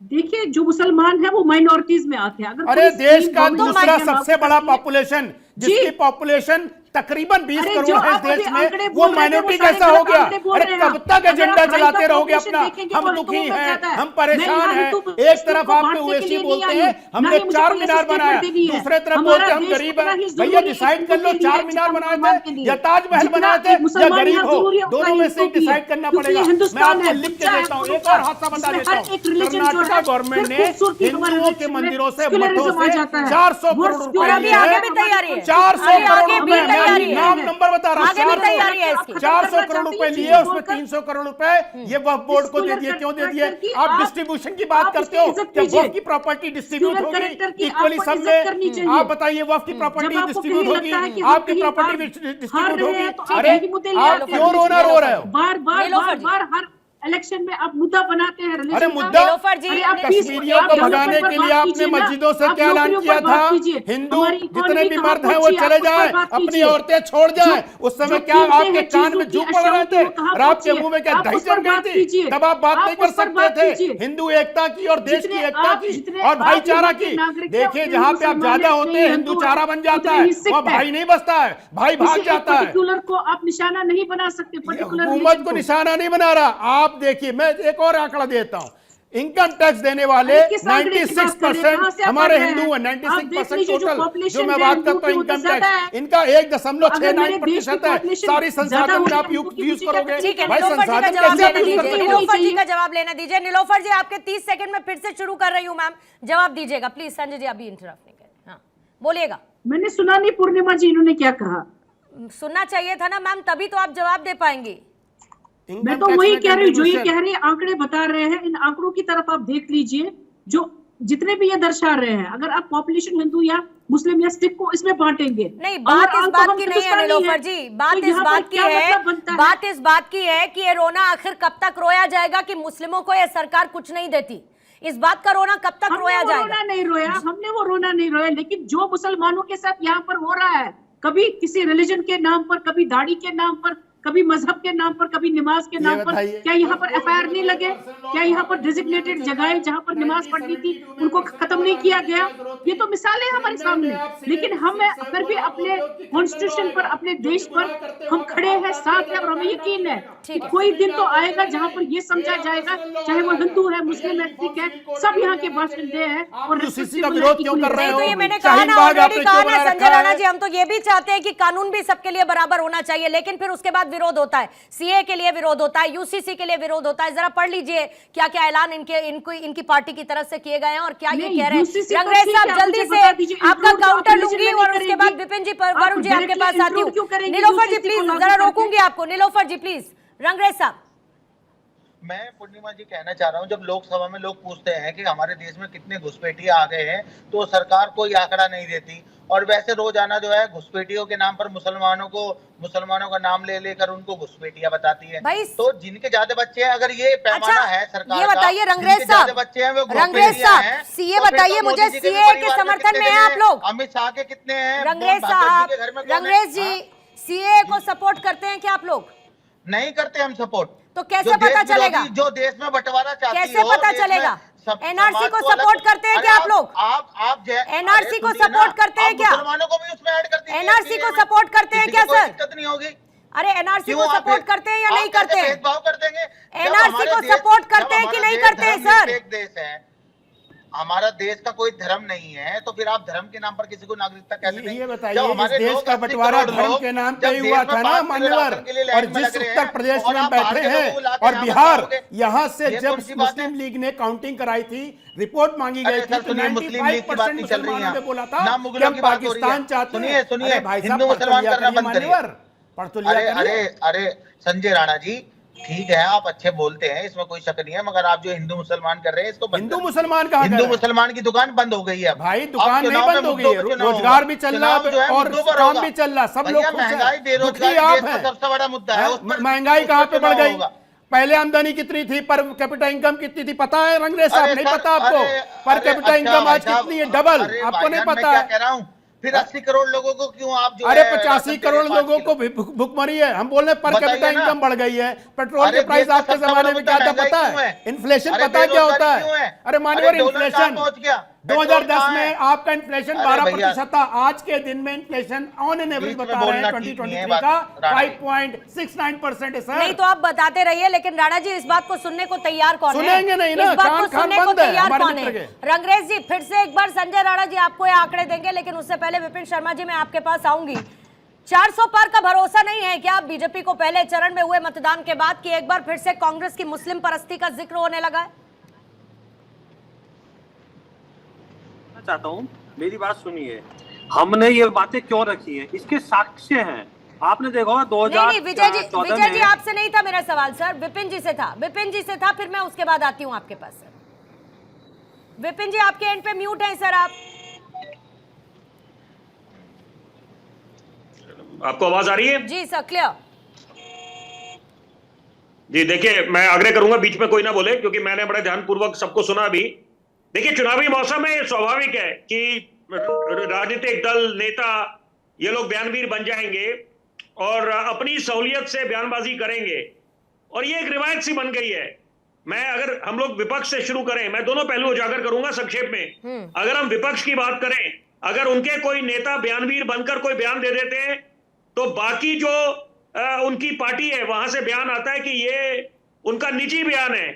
S7: देखिए, जो मुसलमान है वो माइनॉरिटीज में आते हैं। अगर
S8: अरे देश का दूसरा सबसे बड़ा पॉपुलेशन, जिसकी पॉपुलेशन तकरीबन 20 करोड़ है इस देश में, वो माइनॉरिटी कैसा हो गया? अरे कब तक एजेंडा चलाते रहोगे अपना? हम दुखी हैं, हम परेशान हैं। एक तरफ आप ओवैसी बोलते हैं हमने 4 मीनार बनाया, दूसरे तरफ बोलते हम गरीब हैं। भैया डिसाइड कर लो, 4 मीनार बनाए थे या ताजमहल बनाए थे या गरीब हो, दोनों में से डिसाइड करना पड़ेगा। मैं आपको लिख के देता हूँ, एक और हादसा बता देता हूँ। कर्नाटका गवर्नमेंट ने हिंदुओं के मंदिरों से, मठों से 400 करोड़ रुपए लिए हैं। 400 करोड़ रुपए, नाम नंबर बता रहा हूं, 400 करोड़ रुपए लिए, उसमें 300 करोड़ रुपए ये वक्फ बोर्ड को दे दिए। क्यों दे दिए? आप डिस्ट्रीब्यूशन की बात करते हो, क्या वक्फ की प्रॉपर्टी डिस्ट्रीब्यूट होगी इक्वली सब में? आप बताइए, वक्फ की प्रॉपर्टी डिस्ट्रीब्यूट होगी, आपकी प्रॉपर्टी डिस्ट्रीब्यूट होगी? अरे आप क्यों रोना रो रहे हो?
S7: बार बार हर इलेक्शन में आप मुद्दा बनाते हैं।
S8: अरे मुद्दा, कश्मीरियों को भगाने के लिए आपने मस्जिदों से क्या ऐलान किया था? हिंदू जितने भी मर्द हैं वो चले जाएं, अपनी औरतें छोड़ जाएं। उस समय क्या आपके कान में जू पड़ रहे थे और आपके मुंह में क्या दही जम गई थी? तब आप बात नहीं कर सकते थे हिंदू एकता की और देश की एकता की और भाईचारा की। देखिए, जहाँ पे आप ज्यादा होते हैं हिंदू चारा बन जाता है, वहाँ भाई नहीं बसता है, भाई भाग जाता है।
S7: पर्टिकुलर को आप निशाना नहीं बना सकते,
S8: हुकूमत को निशाना नहीं बना रहा। आप देखिए, मैं एक और आंकड़ा देता हूं, इनकम टैक्स देने वाले 96% हमारे हिंदू हैं। 96% टोटल जो मैं बात करता हूं इनकम टैक्स, इनका 1.69% है। सारी संसाधन में आप यूज करोगे भाई, संसाधन कैसे?
S1: नीलोफर जी का जवाब लेना दीजिए। नीलोफर जी आपके 30 सेकंड में फिर से शुरू कर रही हूँ मैम, जवाब दीजिएगा प्लीज। संजय जी अभी इंटरप्ट नहीं करें, हाँ बोलिएगा।
S7: मैंने सुना नहीं पूर्णिमा जी इन्होंने क्या कहा।
S1: सुनना चाहिए था ना मैम, तभी तो आप जवाब दे पाएंगी।
S7: मैं तो वही कह रही हूँ, जो ये कह रही है, आंकड़े बता रहे हैं, इन आंकड़ों की तरफ आप देख लीजिए, जो जितने भी ये दर्शा रहे हैं। अगर आप पॉपुलेशन हिंदू या मुस्लिम या सिख को इसमें बांटेंगे,
S1: नहीं, बात इस बात की नहीं है नीलोफर जी, बात इस बात की है, बात इस बात की है कि ये रोना आखिर कब तक रोया जाएगा कि मुस्लिमों को ये सरकार कुछ नहीं देती। इस बात का रोना कब तक रोया जाएगा?
S7: रोना नहीं रोया, हमने वो रोना नहीं रोया, लेकिन जो मुसलमानों के साथ यहाँ पर हो रहा है, कभी किसी रिलीजन के नाम पर, कभी दाढ़ी के नाम पर, कभी मजहब के नाम पर, कभी नमाज के नाम पर, क्या यहाँ पर एफआईआर नहीं लगे? क्या यहाँ पर डेजिग्नेटेड जगहें जहाँ पर नमाज पढ़नी थी उनको खत्म नहीं किया गया? ये तो मिसालें हमारे सामने। लेकिन हम अगर भी अपने कॉन्स्टिट्यूशन पर, अपने देश पर हम खड़े हैं, साथ है, और हमें यकीन है कि कोई दिन तो आएगा जहाँ पर ये समझा जाएगा, चाहे वो हिंदू है, मुस्लिम है, सिख है, सब यहाँ के बाशिंदे हैं। और
S8: किसी का विरोध क्यों कर रहे हो?
S1: तो ये मैंने कहा ना, ऑलरेडी कहा ना संजय राणा जी, हम तो ये भी चाहते हैं कि कानून भी सबके लिए बराबर होना चाहिए, लेकिन फिर उसके बाद विरोध होता है। सीए के लिए विरोध होता है, यूसीसी के लिए विरोध होता है। जरा पढ़ लीजिए क्या क्या ऐलान इनकी पार्टी की तरफ से किए गए हैं और क्या ये कह रहे हैं। रंगरेज साहब जल्दी से आपका काउंटर लूंगी और उसके बाद विपिन जी, वरुण जी आपके पास आती हूँ। नीलोफर जी प्लीज, जरा रोकूंगी आपको। नीलोफर जी प्लीज। रंगरेज साहब,
S6: मैं पूर्णिमा जी कहना चाह रहा हूं, जब लोकसभा में लोग पूछते हैं कि हमारे देश में कितने घुसपैठिए आ गए हैं, तो सरकार कोई आंकड़ा नहीं देती। और वैसे रोजाना जो है घुसपैठियों के नाम पर मुसलमानों का नाम ले लेकर उनको घुसपैठिया बताती है। तो जिनके ज्यादा बच्चे हैं, अगर ये पैमाना है सरकार,
S1: ये बताइए रंगरेज साहब,
S6: बच्चे हैं वो
S1: रंगरेज साहब, सीए बताइए मुझे, सीए के समर्थन में है आप लोग?
S6: अमित शाह के कितने हैं?
S1: रंगरेज साहब, रंगरेज जी, सीए को सपोर्ट करते हैं क्या आप लोग?
S6: नहीं करते हम सपोर्ट।
S1: तो कैसे पता चलेगा?
S6: जो देश में बंटवारा चाहती है,
S1: कैसे पता चलेगा? एनआरसी को सपोर्ट करते हैं क्या आप लोग?
S6: आप
S1: एनआरसी को सपोर्ट करते हैं क्या?
S6: मुसलमानों को भी उसमें ऐड करती है।
S1: एनआरसी को सपोर्ट करते हैं क्या सर?
S6: दिक्कत नहीं होगी।
S1: अरे एनआरसी को सपोर्ट करते हैं या नहीं करते हैं?
S6: भेदभाव कर देंगे।
S1: एनआरसी को सपोर्ट करते हैं कि नहीं करते हैं सर?
S6: देश है, हमारा देश का कोई धर्म नहीं है, तो फिर आप धर्म के नाम पर किसी को नागरिकता कैसे देंगे?
S8: ये बताइए,
S6: जब
S8: इस
S6: हमारे
S8: देश
S6: लोग
S8: का
S6: 80
S8: बंटवारा
S6: करोड़
S8: धर्म
S6: लोग
S8: के नाम
S6: जब
S8: पे ही
S6: देश
S8: हुआ
S6: में
S8: था ना
S6: 5 मिलियन
S8: मान्यवर,
S6: आबादी के लिए
S8: और
S6: लाइन में
S8: जिस
S6: लग रहे
S8: उत्तर
S6: हैं,
S8: प्रदेश
S6: और
S8: में
S6: आप
S8: बैठे
S6: बाहर के लोगों को
S8: हैं
S6: लाके
S8: और
S6: यहाँ
S8: बिहार,
S6: बताओगे,
S8: यहाँ से
S6: ये
S8: जब
S6: कौन सी बात है?
S8: मुस्लिम लीग ने काउंटिंग कराई थी, रिपोर्ट मांगी गई
S6: अरे
S8: थी,
S6: सर
S8: तो
S6: सुनिए, मुस्लिम लीग की बात
S8: 95%
S6: नहीं चल रही
S8: मुसलमानों ने
S6: है,
S8: बोला था
S6: ना
S8: कि
S6: मुगलों
S8: हम
S6: की बात हो रही
S8: पाकिस्तान
S6: है।
S8: चाहते
S6: सुनिए
S8: हैं।
S6: सुनिए,
S8: अरे भाई साहब,
S6: हिंदू
S8: पढ़ तो
S6: मुसलमान
S8: लिया
S6: करना
S8: करिए
S6: बंद करिए।
S8: मान्यवर, पढ़ तो लिया
S6: अरे
S8: करिए।
S6: अरे अरे संजय राणा जी, ठीक है आप अच्छे बोलते हैं, इसमें कोई शक नहीं है, मगर आप जो हिंदू मुसलमान कर रहे हैं इसको बंद
S8: हिंदू
S6: करिए।
S8: मुसलमान कहाँ कर
S6: हिंदू
S8: रहे हैं?
S6: मुसलमान की दुकान बंद हो गई है अब।
S8: भाई
S6: अब
S8: दुकान नहीं
S6: चुनाव में
S8: बंद हो
S6: मुद्दों
S8: गई है,
S6: पे चुनाव
S8: रोजगार
S6: होगा।
S8: भी चल
S6: चुनाव
S8: रहा
S6: जो
S8: है और
S6: मुद्दों पर
S8: काम
S6: होगा।
S8: भी चल रहा, सब लोग
S6: भैया
S8: खुश हैं।
S6: महंगाई
S8: दुखी
S6: बेरोजगारी
S8: आप
S6: देश का
S8: हैं।
S6: सबसे बड़ा मुद्दा है, उस पर
S8: महंगाई कहाँ पे बढ़
S6: चुनाव
S8: गई?
S6: होगा।
S8: पहले आमदनी कितनी थी, पर कैपिटा इनकम कितनी थी पता है रंगरेज साहब?
S6: अरे
S8: नहीं
S6: सर,
S8: पता आपको? पर
S6: अरे
S8: कैपिटा
S6: अच्छा
S8: इनकम
S6: भाई
S8: आज
S6: साहब,
S8: कितनी है? डबल।
S6: अरे
S8: आपको नहीं
S6: भाईजान, मैं
S8: पता
S6: क्या
S8: है?
S6: कह रहा हूँ, फिर 80 करोड़ लोगों को क्यों आप जो
S8: अरे
S6: है
S8: 85
S6: राशन दे
S8: करोड़
S6: रहे हैं,
S8: लोगों
S6: 5
S8: को भी भुखमरी है। हम बोल रहे हैं पर
S6: बताइए
S8: कैपिटा
S6: ना।
S8: इनकम बढ़ गई है। पेट्रोल
S6: अरे
S8: के प्राइस
S6: देश का
S8: आपके
S6: सबसे
S8: जमाने
S6: बड़ा
S8: में क्या था
S6: मुद्दा
S8: पता
S6: महंगाई क्यों
S8: है?
S6: है?
S8: इन्फ्लेशन
S6: अरे
S8: पता क्या होता
S6: बेरोजगारी क्यों
S8: है?
S6: है?
S8: अरे मान्यवर,
S6: अरे डॉलर कहाँ
S8: इन्फ्लेशन
S6: पहुंच गया?
S8: 2010
S6: पेट्रोल
S8: में
S6: कहाँ है?
S8: आपका इन्फ्लेशन
S6: अरे
S8: 12% था। आज के दिन में इन्फ्लेशन ऑन एन एवरेज
S6: बीच में
S8: बता रहे हैं
S6: बोलना ठीक नहीं है
S8: 2023
S6: बात,
S8: का
S6: राणा जी।
S8: 5.69% है सर।
S1: नहीं तो आप बताते रहिए, लेकिन राणा जी इस बात को सुनने को तैयार कौन है?
S8: सुनेंगे नहीं ना,
S1: इस बात
S8: कान
S1: को
S8: खान
S1: सुनने को
S8: बंद है
S1: तैयार
S8: हमारे
S1: कौन
S8: मित्र
S1: है?
S8: के।
S1: रंगरेज जी, फिर से एक बार संजय राणा जी आपको ये आंकड़े देंगे, लेकिन उससे पहले विपिन शर्मा जी मैं आपके पास आऊंगी। 400 पार का भरोसा नहीं है क्या बीजेपी को पहले चरण में हुए मतदान के बाद, कि एक बार फिर से कांग्रेस की मुस्लिम परस्ती का जिक्र होने लगा है?
S5: चाहता हूँ मेरी बात सुनिए, हमने ये बातें क्यों रखी हैं, इसके साक्ष्य हैं। आपने देखा होगा 2014
S1: नहीं, विजय जी आपसे नहीं था मेरा सवाल सर, विपिन जी से था। विपिन जी से था, फिर मैं उसके बाद आती हूँ आपके पास सर। विपिन जी आपके एंड पे म्यूट हैं सर आप।
S9: आपको आवाज आ रही है?
S1: जी सर, क्लियर।
S9: जी देखिए, मैं आग्रह करूंगा बीच में कोई ना बोले, क्योंकि मैंने बड़े ध्यानपूर्वक सबको सुना अभी। देखिए, चुनावी मौसम में स्वाभाविक है कि राजनीतिक दल, नेता, ये लोग बयानवीर बन जाएंगे और अपनी सहूलियत से बयानबाजी करेंगे, और ये एक रिवायत सी बन गई है। मैं अगर हम लोग विपक्ष से शुरू करें, मैं दोनों पहलू उजागर करूंगा संक्षेप में। अगर हम विपक्ष की बात करें, अगर उनके कोई नेता बयानवीर बनकर कोई बयान दे देते हैं, तो बाकी जो उनकी पार्टी है वहां से बयान आता है कि ये उनका निजी बयान है,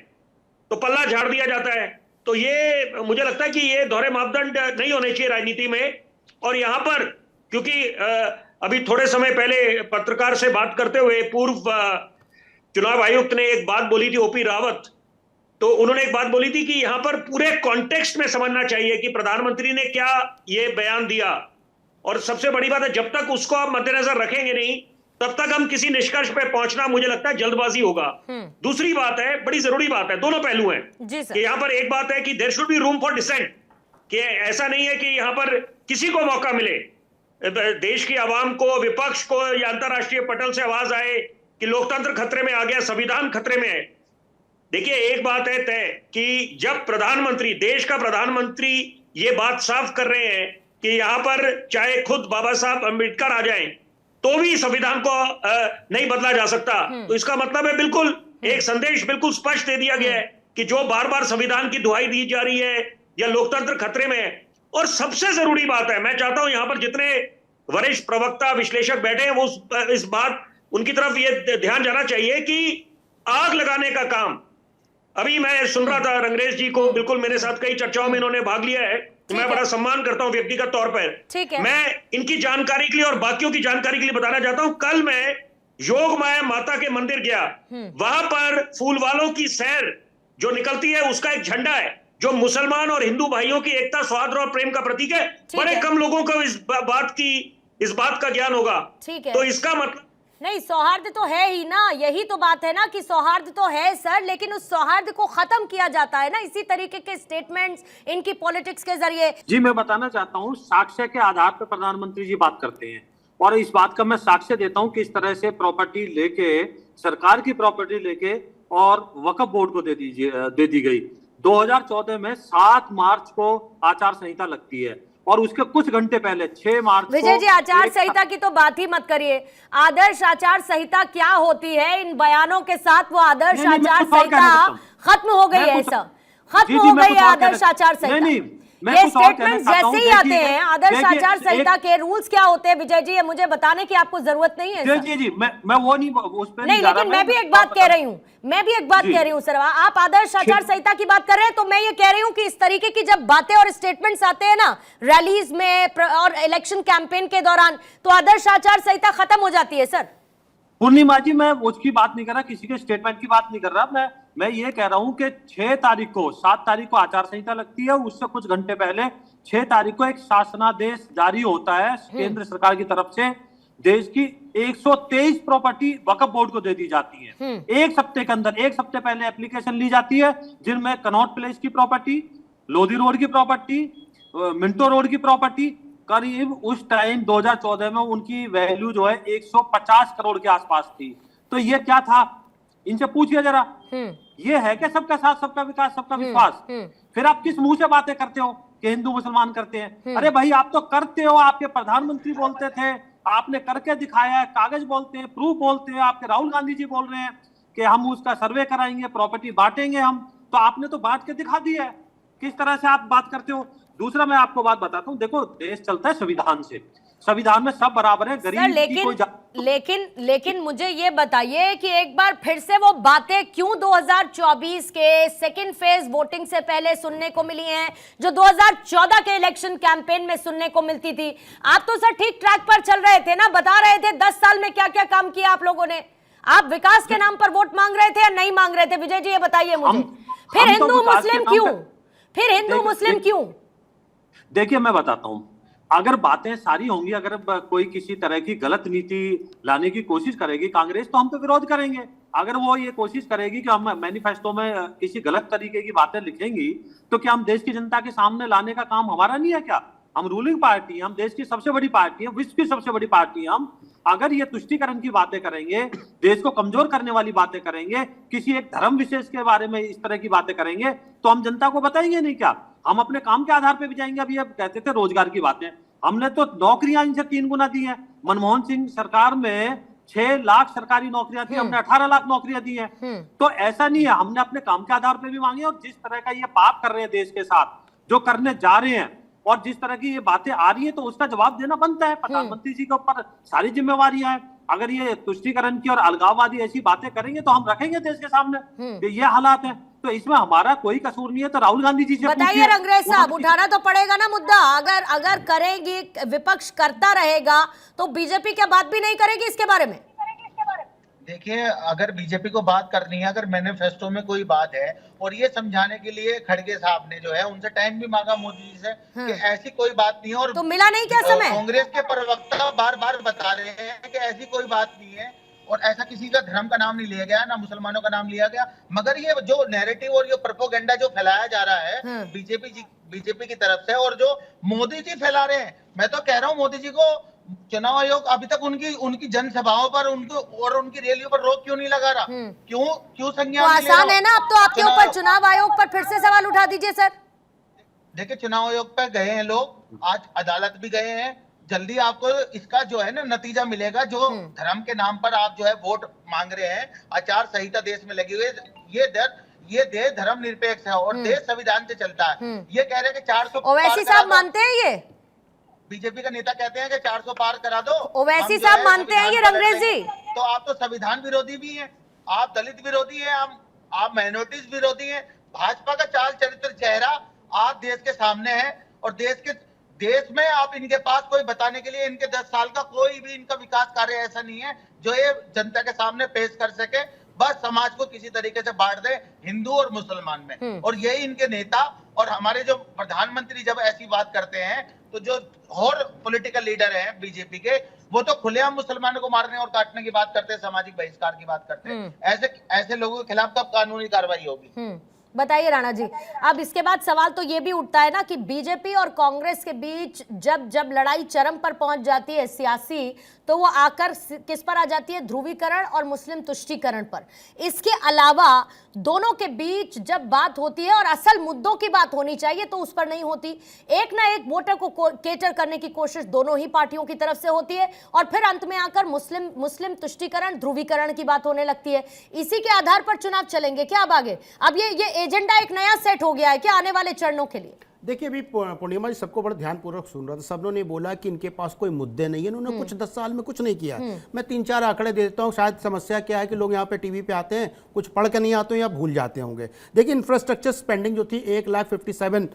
S9: तो पल्ला झाड़ दिया जाता है। तो ये मुझे लगता है कि ये दोहरे मापदंड नहीं होने चाहिए राजनीति में। और यहां पर क्योंकि अभी थोड़े समय पहले पत्रकार से बात करते हुए पूर्व चुनाव आयुक्त ने एक बात बोली थी, ओपी रावत, तो उन्होंने एक बात बोली थी कि यहां पर पूरे कॉन्टेक्स्ट में समझना चाहिए कि प्रधानमंत्री ने क्या ये बयान दिया। और सबसे बड़ी बात है, जब तक उसको आप मद्देनजर रखेंगे नहीं, तब तक हम किसी निष्कर्ष पे पहुंचना, मुझे लगता है, जल्दबाजी होगा। दूसरी बात है, बड़ी जरूरी बात है, दोनों पहलू हैं कि यहां पर एक बात है कि there should be room for dissent, कि ऐसा नहीं है कि यहां पर किसी को मौका मिले, देश की आवाम को, विपक्ष को या अंतरराष्ट्रीय पटल से आवाज आए कि लोकतंत्र खतरे में आ गया, संविधान खतरे में है। देखिए, एक बात है तय कि जब प्रधानमंत्री, देश का प्रधानमंत्री ये बात साफ कर रहे हैं कि यहां पर चाहे खुद बाबा साहब अंबेडकर आ जाएं तो भी संविधान को नहीं बदला जा सकता, तो इसका मतलब है बिल्कुल एक संदेश बिल्कुल स्पष्ट दे दिया गया है कि जो बार बार संविधान की दुहाई दी जा रही है या लोकतंत्र खतरे में है। और सबसे जरूरी बात है, मैं चाहता हूं यहां पर जितने वरिष्ठ प्रवक्ता, विश्लेषक बैठे हैं, वो इस बात, उनकी तरफ ये ध्यान जाना चाहिए कि आग लगाने का काम, अभी मैं सुन रहा था रंगरेज जी को, बिल्कुल मेरे साथ कई चर्चाओं में इन्होंने भाग लिया है, तो मैं बड़ा सम्मान करता हूं व्यक्तिगत तौर पर। मैं इनकी जानकारी के लिए और बाकियों की जानकारी के लिए बताना चाहता हूं, कल मैं योग माया माता के मंदिर गया, वहां पर फूल वालों की सैर जो निकलती है, उसका एक झंडा है जो मुसलमान और हिंदू भाइयों की एकता, सौहार्द और प्रेम का प्रतीक है। बड़े कम लोगों को इस बात का ज्ञान होगा। तो इसका मतलब
S1: नहीं, सौहार्द तो है ही ना, यही तो बात है ना कि सौहार्द तो है सर, लेकिन उस सौहार्द को खत्म किया जाता है ना इसी तरीके के स्टेटमेंट्स, इनकी पॉलिटिक्स के जरिए।
S5: जी मैं बताना चाहता हूँ, साक्ष्य के आधार पर प्रधानमंत्री जी बात करते हैं, और इस बात का मैं साक्ष्य देता हूँ कि इस तरह से प्रॉपर्टी लेके, सरकार की प्रॉपर्टी लेके और वक्फ बोर्ड को दे दी गई। 2014 में 7 मार्च को आचार संहिता लगती है, और उसके कुछ घंटे पहले 6 मार्च को
S1: विजय जी, आचार संहिता की तो बात ही मत करिए। आदर्श आचार संहिता क्या होती है? इन बयानों के साथ वो आदर्श आचार संहिता खत्म हो गई है, सब खत्म हो गई है आदर्श आचार संहिता।
S5: मैं
S1: ये
S5: कुछ और कहना
S1: स्टेटमेंट
S5: चाहता हूं।
S1: जैसे ही आते
S5: देखिए,
S1: हैं आदर्श
S5: देखिए,
S1: आचार संहिता
S5: एक-
S1: के रूल्स क्या होते हैं विजय जी, ये मुझे बताने की आपको जरूरत नहीं है
S5: जी
S1: सर।
S5: जी जी, मैं वो नहीं, उस पर
S1: नहीं,
S5: जा रहा,
S1: लेकिन मैं भी एक बात कह रही हूँ, सर, आप आदर्श आचार संहिता की बात कर रहे हैं, तो मैं ये कह रही हूँ कि इस तरीके की जब बातें और स्टेटमेंट्स आते हैं ना रैलीज में और इलेक्शन कैंपेन के दौरान, तो आदर्श आचार संहिता खत्म हो जाती है सर।
S5: पूर्णिमा जी, मैं उसकी बात नहीं कर रहा, किसी के स्टेटमेंट की बात नहीं कर रहा, मैं ये कह रहा हूं कि 6 तारीख को 7 तारीख को आचार संहिता लगती है, उससे कुछ घंटे पहले 6 तारीख को एक शासनादेश जारी होता है केंद्र सरकार की तरफ से। देश की 123 प्रॉपर्टी वक्फ बोर्ड को दे दी जाती है। एक सप्ते के अंदर, एक सप्ते पहले एप्लीकेशन ली जाती है, जिनमें कनॉट प्लेस की प्रॉपर्टी, लोधी रोड की प्रॉपर्टी, मिंटो रोड की प्रॉपर्टी, करीब उस टाइम 2014 में उनकी वैल्यू जो है 150 करोड़ के आसपास थी। तो ये क्या था, इनसे पूछिए जरा, ये है क्या सबका साथ सबका विकास सबका विश्वास? फिर आप किस मुंह से बातें करते हो कि हिंदू मुसलमान करते हैं? अरे भाई, आप तो करते हो, आपके प्रधानमंत्री बोलते थे, आपने करके दिखाया है, कागज बोलते हैं, प्रूफ बोलते हैं, आपके राहुल गांधी जी बोल रहे हैं कि हम उसका सर्वे कराएंगे, प्रॉपर्टी बांटेंगे हम, तो आपने तो बांट के दिखा दी है। किस तरह से आप बात करते हो? दूसरा मैं आपको बात बताता हूं, देखो देश चलता है संविधान से, संविधान में सब बराबर है, गरीब की कोई
S1: लेकिन मुझे ये बताइए कि एक बार फिर से वो बातें क्यों 2024 के सेकंड फेज वोटिंग से पहले सुनने को मिली हैं, जो 2014 के इलेक्शन कैंपेन में सुनने को मिलती थी? आप तो सर ठीक ट्रैक पर चल रहे थे ना, बता रहे थे 10 साल में क्या क्या काम किया आप लोगों ने। आप विकास के नाम पर वोट मांग रहे थे या नहीं मांग रहे थे विजय जी, ये बताइए मुझे। फिर हिंदू मुस्लिम क्यों, फिर हिंदू मुस्लिम क्यों?
S5: देखिए मैं बताता हूं, अगर बातें सारी होंगी, अगर कोई किसी तरह की गलत नीति लाने की कोशिश करेगी कांग्रेस, तो हम तो विरोध करेंगे। अगर वो ये कोशिश करेगी कि हम मैनिफेस्टो में किसी गलत तरीके की बातें लिखेंगी, तो क्या हम देश की जनता के सामने लाने का काम हमारा नहीं है क्या? हम रूलिंग पार्टी हैं, हम देश की सबसे बड़ी पार्टी है, विश्व की सबसे बड़ी पार्टी है हम। अगर ये तुष्टीकरण की बातें करेंगे, देश को कमजोर करने वाली बातें करेंगे, किसी एक धर्म विशेष के बारे में इस तरह की बातें करेंगे, तो हम जनता को बताएंगे नहीं क्या? हम अपने काम के आधार पर भी जाएंगे। अभी अब कहते थे रोजगार की बातें, हमने तो नौकरियां इनसे 3 गुना दी हैं। मनमोहन सिंह सरकार में 6 लाख सरकारी नौकरियां थी, हमने 18 लाख नौकरियां दी हैं। तो ऐसा नहीं है, हमने अपने काम के आधार पर भी मांगे। और जिस तरह का ये पाप कर रहे हैं देश के साथ, जो करने जा रहे हैं, और जिस तरह की ये बातें आ रही है, तो उसका जवाब देना बनता है। प्रधानमंत्री जी के ऊपर सारी जिम्मेवारियां हैं। अगर ये तुष्टीकरण की और अलगाववादी ऐसी बातें करेंगे, तो हम रखेंगे देश के सामने कि ये हालात हैं। तो इसमें हमारा कोई कसूर नहीं है। तो राहुल गांधी जी से
S1: बताइए रंगरेज साहब, उठाना तो पड़ेगा ना मुद्दा। अगर करेगी, विपक्ष करता रहेगा, तो बीजेपी क्या बात भी नहीं करेगी इसके बारे में?
S6: देखिए, अगर बीजेपी को बात करनी है, अगर मैनिफेस्टो में कोई बात है, और ये समझाने के लिए खड़गे साहब ने जो है उनसे टाइम भी मांगा मोदी जी से कि ऐसी कोई बात नहीं है, और
S1: तो मिला नहीं क्या समय?
S6: कांग्रेस के प्रवक्ता बार बार बता रहे हैं कि ऐसी कोई बात नहीं है, और ऐसा किसी का धर्म का नाम नहीं लिया गया, ना मुसलमानों का नाम लिया गया। मगर ये जो नैरेटिव और ये प्रोपोगेंडा जो फैलाया जा रहा है बीजेपी की तरफ से, और जो मोदी जी फैला रहे हैं, मैं तो कह रहा हूँ मोदी जी को चुनाव आयोग अभी तक उनकी जनसभाओं पर उनकी रैलियों पर रोक क्यों नहीं लगा रहा? क्यों संज्ञान नहीं ले रहा?
S1: आसान है ना, अब तो आपके ऊपर चुनाव आयोग पर फिर से सवाल उठा दीजिए सर।
S6: देखिए, चुनाव आयोग पर गए हैं लोग, आज अदालत भी गए हैं, जल्दी आपको इसका जो है ना नतीजा मिलेगा। जो धर्म के नाम पर आप जो है वोट मांग रहे हैं, आचार संहिता देश में लगी हुई है, ये देश धर्म निरपेक्ष है और देश संविधान से चलता है। ये कह रहे हैं कि 400
S1: ओवैसी साहब मानते हैं ये?
S6: बीजेपी का नेता कहते हैं कि 400 पार करा दो।
S1: ओवैसी साहब मानते हैं ये रंगरेज जी?
S6: तो आप तो संविधान विरोधी भी हैं, आप दलित विरोधी हैं, आप माइनॉरिटीज विरोधी हैं। भाजपा का चाल चरित्र चेहरा आप देश के सामने है, और देश में आप इनके पास कोई बताने के लिए इनके 10 साल का कोई भी इनका विकास कार्य ऐसा नहीं है जो ये जनता के सामने पेश कर सके। बस समाज को किसी तरीके से बांट दे हिंदू और मुसलमान में, और यही इनके नेता और हमारे जो प्रधानमंत्री जब ऐसी बात करते हैं, तो जो और पॉलिटिकल लीडर हैं बीजेपी के, वो तो खुलेआम मुसलमानों को मारने और काटने की बात करते हैं, सामाजिक बहिष्कार की बात करते हैं। ऐसे लोगों के खिलाफ कब कानूनी कार्रवाई होगी?
S1: बताइए राणा जी। अब इसके बाद सवाल तो ये भी उठता है ना कि बीजेपी और कांग्रेस के बीच जब लड़ाई चरम पर पहुंच जाती है सियासी, तो वो आकर किस पर आ जाती है? ध्रुवीकरण और मुस्लिम तुष्टीकरण पर। इसके अलावा दोनों के बीच जब बात होती है और असल मुद्दों की बात होनी चाहिए, तो उस पर नहीं होती। एक ना एक वोटर को केटर करने की कोशिश दोनों ही पार्टियों की तरफ से होती है, और फिर अंत में आकर मुस्लिम तुष्टीकरण, ध्रुवीकरण की बात होने लगती है। इसी के आधार पर चुनाव चलेंगे क्या अब आगे? अब ये एजेंडा एक नया सेट हो गया है क्या आने वाले चरणों के लिए?
S8: देखिए अभी पूर्णिमा जी सबको बड़ा ध्यानपूर्वक सुन रहा था, सब ने बोला कि इनके पास कोई मुद्दे नहीं है, उन्होंने कुछ 10 साल में कुछ नहीं किया। मैं 3-4 आंकड़े दे देता हूँ, शायद समस्या क्या है कि लोग यहाँ पे टीवी पे आते हैं, कुछ पढ़ के नहीं आते हैं या भूल जाते होंगे। देखिए इंफ्रास्ट्रक्चर स्पेंडिंग जो थी 1,57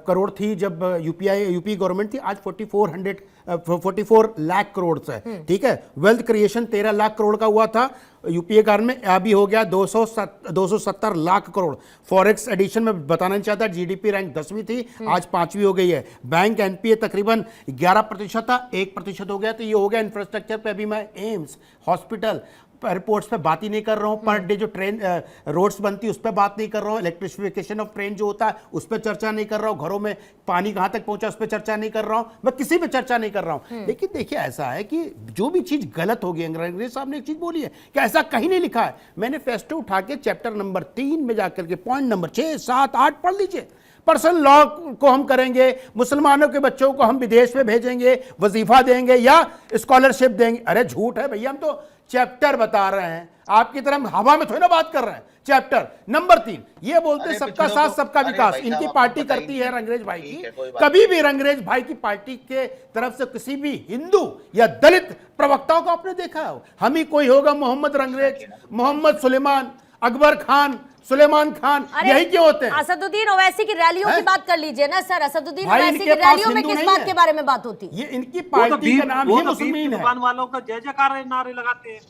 S8: करोड़ थी जब यूपी गवर्नमेंट थी, आज 44 लाख करोड़ है, ठीक है। वेल्थ क्रिएशन 13 लाख करोड़ का हुआ था यूपीए कार में, अभी हो गया 270 लाख करोड़। फॉरेक्स एडिशन में बताना नहीं चाहता, जीडीपी रैंक 10वीं थी, आज 5वीं हो गई है। बैंक एनपीए तकरीबन 11% था, 1% हो गया। तो ये हो गया इंफ्रास्ट्रक्चर पे। अभी मैं एम्स, हॉस्पिटल, एयरपोर्ट्स पे बात ही नहीं कर रहा हूँ, पर डे जो ट्रेन रोड्स बनती है उस पर बात नहीं कर रहा हूँ, इलेक्ट्रिफिकेशन ऑफ ट्रेन जो होता है उस पर चर्चा नहीं कर रहा हूँ, घरों में पानी कहाँ तक पहुंचा उस पर चर्चा नहीं कर रहा हूँ, मैं किसी पे चर्चा नहीं कर रहा हूँ। लेकिन देखिए ऐसा है कि जो भी चीज गलत होगी, अंग्रेज साहब ने एक चीज बोली है कि ऐसा कहीं नहीं लिखा है। मैनिफेस्टो उठा के चैप्टर नंबर 3 में जाकर के पॉइंट नंबर 6, 7, 8 पढ़ लीजिए। पर्सनल लॉ को हम करेंगे, मुसलमानों के बच्चों को हम विदेश में भेजेंगे, वजीफा देंगे या स्कॉलरशिप देंगे। अरे झूठ है भैया, हम तो चैप्टर बता रहे हैं, आपकी तरह हवा में थोड़ी ना बात कर रहे हैं। चैप्टर नंबर 3 ये बोलते सबका साथ सबका विकास। इनकी पार्टी करती है रंगरेज भाई की, कभी भी रंगरेज भाई की पार्टी के तरफ से किसी भी हिंदू या दलित प्रवक्ताओं को आपने देखा हो? हम ही कोई होगा मोहम्मद रंगरेज, मोहम्मद सुलेमान, अकबर खान, सुलेमान खान, यही क्यों होते हैं?
S1: असदुद्दीन ओवैसी की रैलियों की बात कर लीजिए ना सर। असदुद्दीन ओवैसी की रैलियों में किस बात के बारे में बात होती?
S8: ये इनकी पार्टी का नाम ही मुस्लिमीन है।
S5: दुकान वालों का जय जयकार नारे लगाते हैं।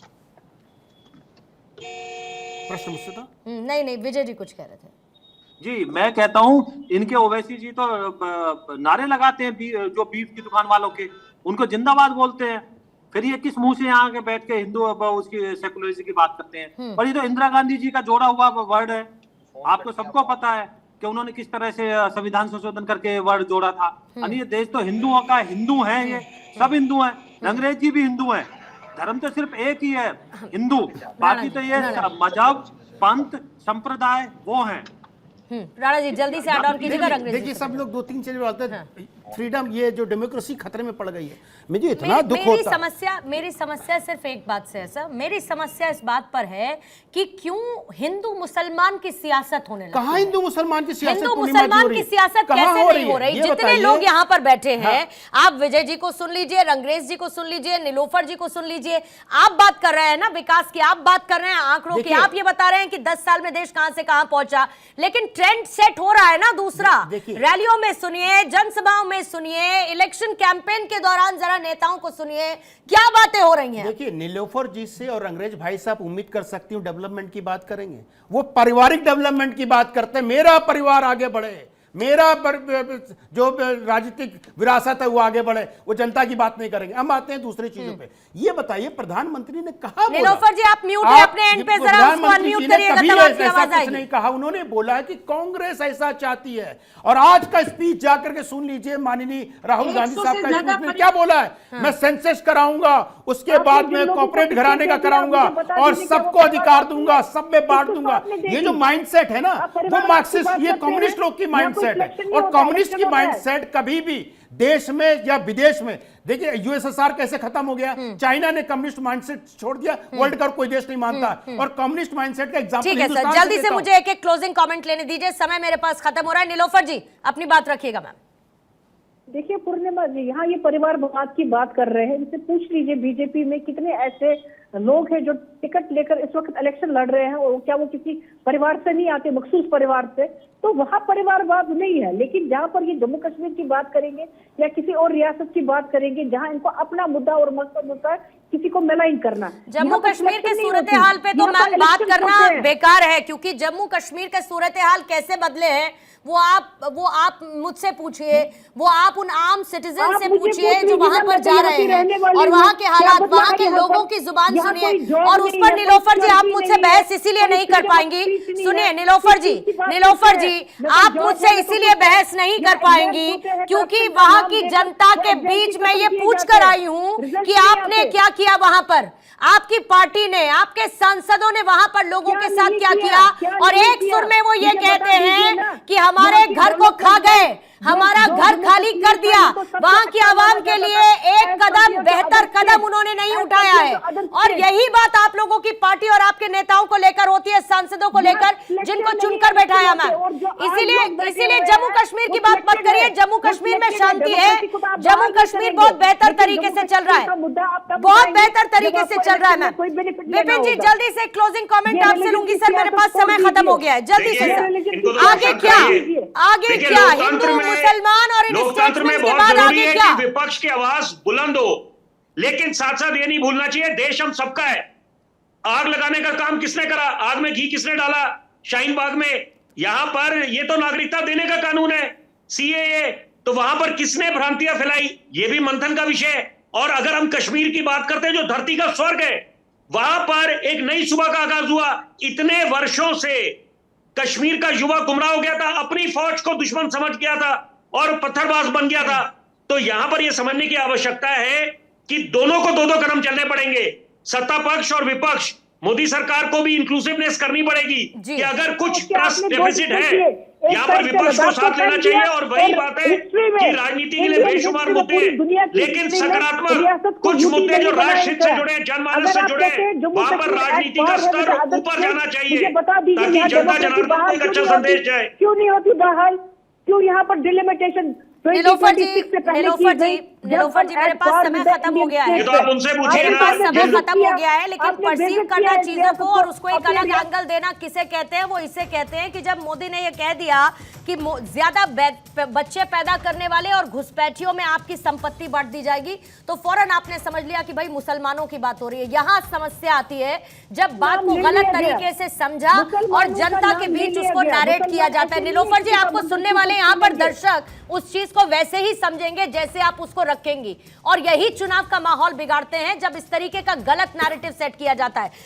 S8: प्रश्न मुझसे था?
S1: नहीं, विजय जी कुछ कह रहे थे।
S5: जी मैं कहता हूं इनके ओवैसी जी तो नारे लगाते हैं, जो बीफ की दुकान वालों के, उनको जिंदाबाद बोलते हैं। फिर ये किस मुंह से यहाँ के बैठ के हिंदू उसकी सेकुलरिज्म की बात करते हैं? और ये तो इंदिरा गांधी जी का जोड़ा हुआ वर्ड है, आपको सबको पता है कि उन्होंने किस तरह से संविधान संशोधन करके वर्ड जोड़ा था। ये देश तो हिंदुओं का, हिंदू हैं, ये सब हिंदू हैं, अंग्रेज जी भी हिंदू हैं। धर्म तो सिर्फ एक ही है, हिंदू, बाकी तो ये मजहब, पंथ, संप्रदाय वो हैं।
S1: राणा जी जल्दी से ऐड ऑन कीजिएगा।
S8: देखिए सब लोग 2-3 चीजें बोलते हैं, फ्रीडम, ये जो डेमोक्रेसी खतरे में पड़ गई है। मुझे इतना दुख होता है।
S1: मेरी समस्या सिर्फ एक बात से है सर, मेरी समस्या इस बात पर है कि क्यों हिंदू मुसलमान की सियासत होने लगी।
S8: कहाँ हिंदू मुसलमान की सियासत?
S1: हिंदू मुसलमान की सियासत कैसे नहीं हो रही? जितने लोग यहाँ पर बैठे हैं, आप विजय जी को सुन लीजिए, रंगरेज जी को सुन लीजिए, नीलोफर जी को सुन लीजिए, आप बात कर रहे हैं ना विकास की, आप बात कर रहे हैं आंकड़ों की, आप ये बता रहे हैं कि 10 साल में देश कहां से कहां पहुंचा, लेकिन ट्रेंड सेट हो रहा है ना दूसरा। रैलियों में सुनिए, जनसभाओं में सुनिए, इलेक्शन कैंपेन के दौरान जरा नेताओं को सुनिए, क्या बातें हो रही हैं।
S8: देखिए नीलोफर जी से और अंग्रेज भाई साहब उम्मीद कर सकती हूँ डेवलपमेंट की बात करेंगे, वो पारिवारिक डेवलपमेंट की बात करते हैं। मेरा परिवार आगे बढ़े, मेरा जो राजनीतिक विरासत है वो आगे बढ़े, वो जनता की बात नहीं करेंगे। हम आते हैं दूसरी चीजों पे। ये बताइए प्रधानमंत्री ने कहा,
S1: नीलोफर जी आप म्यूट है, अपने एंड पे जरा उसको अनम्यूट करिएगा, तब आपकी आवाज आएगी।
S8: नहीं कहा, उन्होंने बोला कि कांग्रेस ऐसा चाहती है। और आज का स्पीच जाकर के सुन लीजिए, माननीय राहुल गांधी साहब का स्पीच में क्या बोला है? मैं सेंसस कराऊंगा, उसके बाद में कॉर्पोरेट घराने का कराऊंगा और सबको अधिकार दूंगा, सब में बांट दूंगा। ये जो माइंडसेट है ना, वो मार्क्सिस्ट, ये कम्युनिस्ट लोग की माइंडसेट है। और कम्युनिस्ट की माइंडसेट कभी भी देश में या विदेश में, देखिए यूएसएसआर कैसे खत्म हो गया, चाइना ने कम्युनिस्ट माइंडसेट छोड़ दिया, वर्ल्ड का कोई देश नहीं मानता। और कम्युनिस्ट माइंडसेट का एग्जांपल
S1: ठीक है सर, जल्दी से मुझे एक क्लोजिंग कमेंट लेने दीजिए, समय मेरे पास खत्म हो रहा है। नीलोफर जी अपनी बात रखिएगा। मैम
S7: देखिए पूर्णिमा जी, यहाँ ये परिवारवाद की बात कर रहे हैं, इनसे पूछ लीजिए बीजेपी में कितने ऐसे लोग हैं जो टिकट लेकर इस वक्त इलेक्शन लड़ रहे हैं, और क्या वो किसी परिवार से नहीं आते, मखसूस परिवार से? तो वहाँ परिवारवाद नहीं है। लेकिन जहाँ पर ये जम्मू कश्मीर की बात करेंगे या किसी और रियासत की बात करेंगे जहाँ इनको अपना मुद्दा और मकसद होता है किसी को मेलाइन करना,
S1: जम्मू कश्मीर के सूरत हाल पे तो मैम बात करना बेकार है, क्योंकि जम्मू कश्मीर के सूरत हाल कैसे बदले हैं वो आप मुझसे पूछिए, वो आप उन आम सिटीजन से पूछिए जो वहां पर जा रहे हैं, और वहां के हालात, वहां के लोगों की जुबान सुनिए। और उस पर नीलोफर जी आप मुझसे बहस इसीलिए नहीं कर पाएंगी, सुनिए नीलोफर जी आप मुझसे इसीलिए बहस नहीं कर पाएंगी क्योंकि वहां की जनता के बीच में ये पूछ कर आई हूं कि आपने क्या किया वहां पर, आपकी पार्टी ने, आपके सांसदों ने वहां पर लोगों के साथ क्या किया, और एक सुर में वो ये कहते हैं कि हमारे घर को खा गए, हमारा घर खाली कर दिया। वहां की आवाम के लिए एक कदम, बेहतर कदम उन्होंने नहीं उठाया है। और यही बात आप लोगों की पार्टी और आपके नेताओं को लेकर होती है, सांसदों को लेकर, जिनको चुनकर बैठाया मैम। इसीलिए जम्मू कश्मीर की बात मत करिए। जम्मू कश्मीर में शांति है, जम्मू कश्मीर बहुत बेहतर तरीके से चल रहा है, बहुत बेहतर तरीके से चल रहा है मैम। विपिन जी, जल्दी से क्लोजिंग कमेंट आपसे लूंगी सर, मेरे पास समय खत्म हो गया है। जल्दी से आगे क्या, आगे क्या, हिंदू मुसलमान और
S9: लोकतंत्र में बहुत जरूरी है कि विपक्ष की आवाज बुलंद हो, लेकिन साथ साथ ये नहीं भूलना चाहिए देश हम सबका है। आग लगाने का काम किसने करा, आग में घी किसने डाला शाहीन बाग में? यहां पर ये तो नागरिकता देने का कानून है, सीएए, तो वहां पर किसने भ्रांतियां फैलाई, ये भी मंथन का विषय है। और अगर हम कश्मीर की बात करते हैं, जो धरती का स्वर्ग है, वहां पर एक नई सुबह का आगाज हुआ। इतने वर्षों से कश्मीर का युवा गुमराह हो गया था, अपनी फौज को दुश्मन समझ गया था और पत्थरबाज बन गया था। तो यहां पर यह समझने की आवश्यकता है कि दोनों को दो कदम चलने पड़ेंगे, सत्ता पक्ष और विपक्ष। मोदी सरकार को भी इंक्लूसिवनेस करनी पड़ेगी कि अगर कुछ ट्रस्ट डेफिसिट है, यहाँ पर विपक्ष को साथ लेना चाहिए। और वही बात है कि राजनीति के लिए बेशुमार मुद्दे हैं, लेकिन सकारात्मक कुछ मुद्दे जो राष्ट्र हित से जुड़े, जनमानस से जुड़े, वहां पर राजनीति का स्तर ऊपर जाना चाहिए ताकि जनता जनार्दन को एक अच्छा संदेश जाए।
S7: क्यों नहीं होती बहाल, क्यों यहाँ पर डिलिमिटेशन?
S1: नीलोफर जी, मेरे पास समय खत्म हो गया है।
S9: ये तो आप उनसे पूछिए
S1: मेरे
S9: ना।
S1: पास समय खत्म हो गया है, लेकिन परसीव करना चीजों को और उसको एक अलग एंगल देना किसे कहते हैं? वो इसे कहते हैं कि जब मोदी ने ये कह दिया कि ज्यादा बच्चे पैदा करने वाले और घुसपैठियों में आपकी संपत्ति बढ़ दी जाएगी, तो फौरन आपने समझ लिया कि भाई मुसलमानों की बात हो रही है। यहाँ समस्या आती है जब बात को गलत तरीके से समझा और जनता के बीच उसको नैरेट किया जाता है। नीलोफर जी, आपको सुनने वाले यहाँ पर दर्शक उस चीज को वैसे ही समझेंगे जैसे आप उसको रखेंगी, और यही चुनाव का माहौल बिगाड़ते हैं जब इस तरीके का गलत नैरेटिव सेट किया जाता है।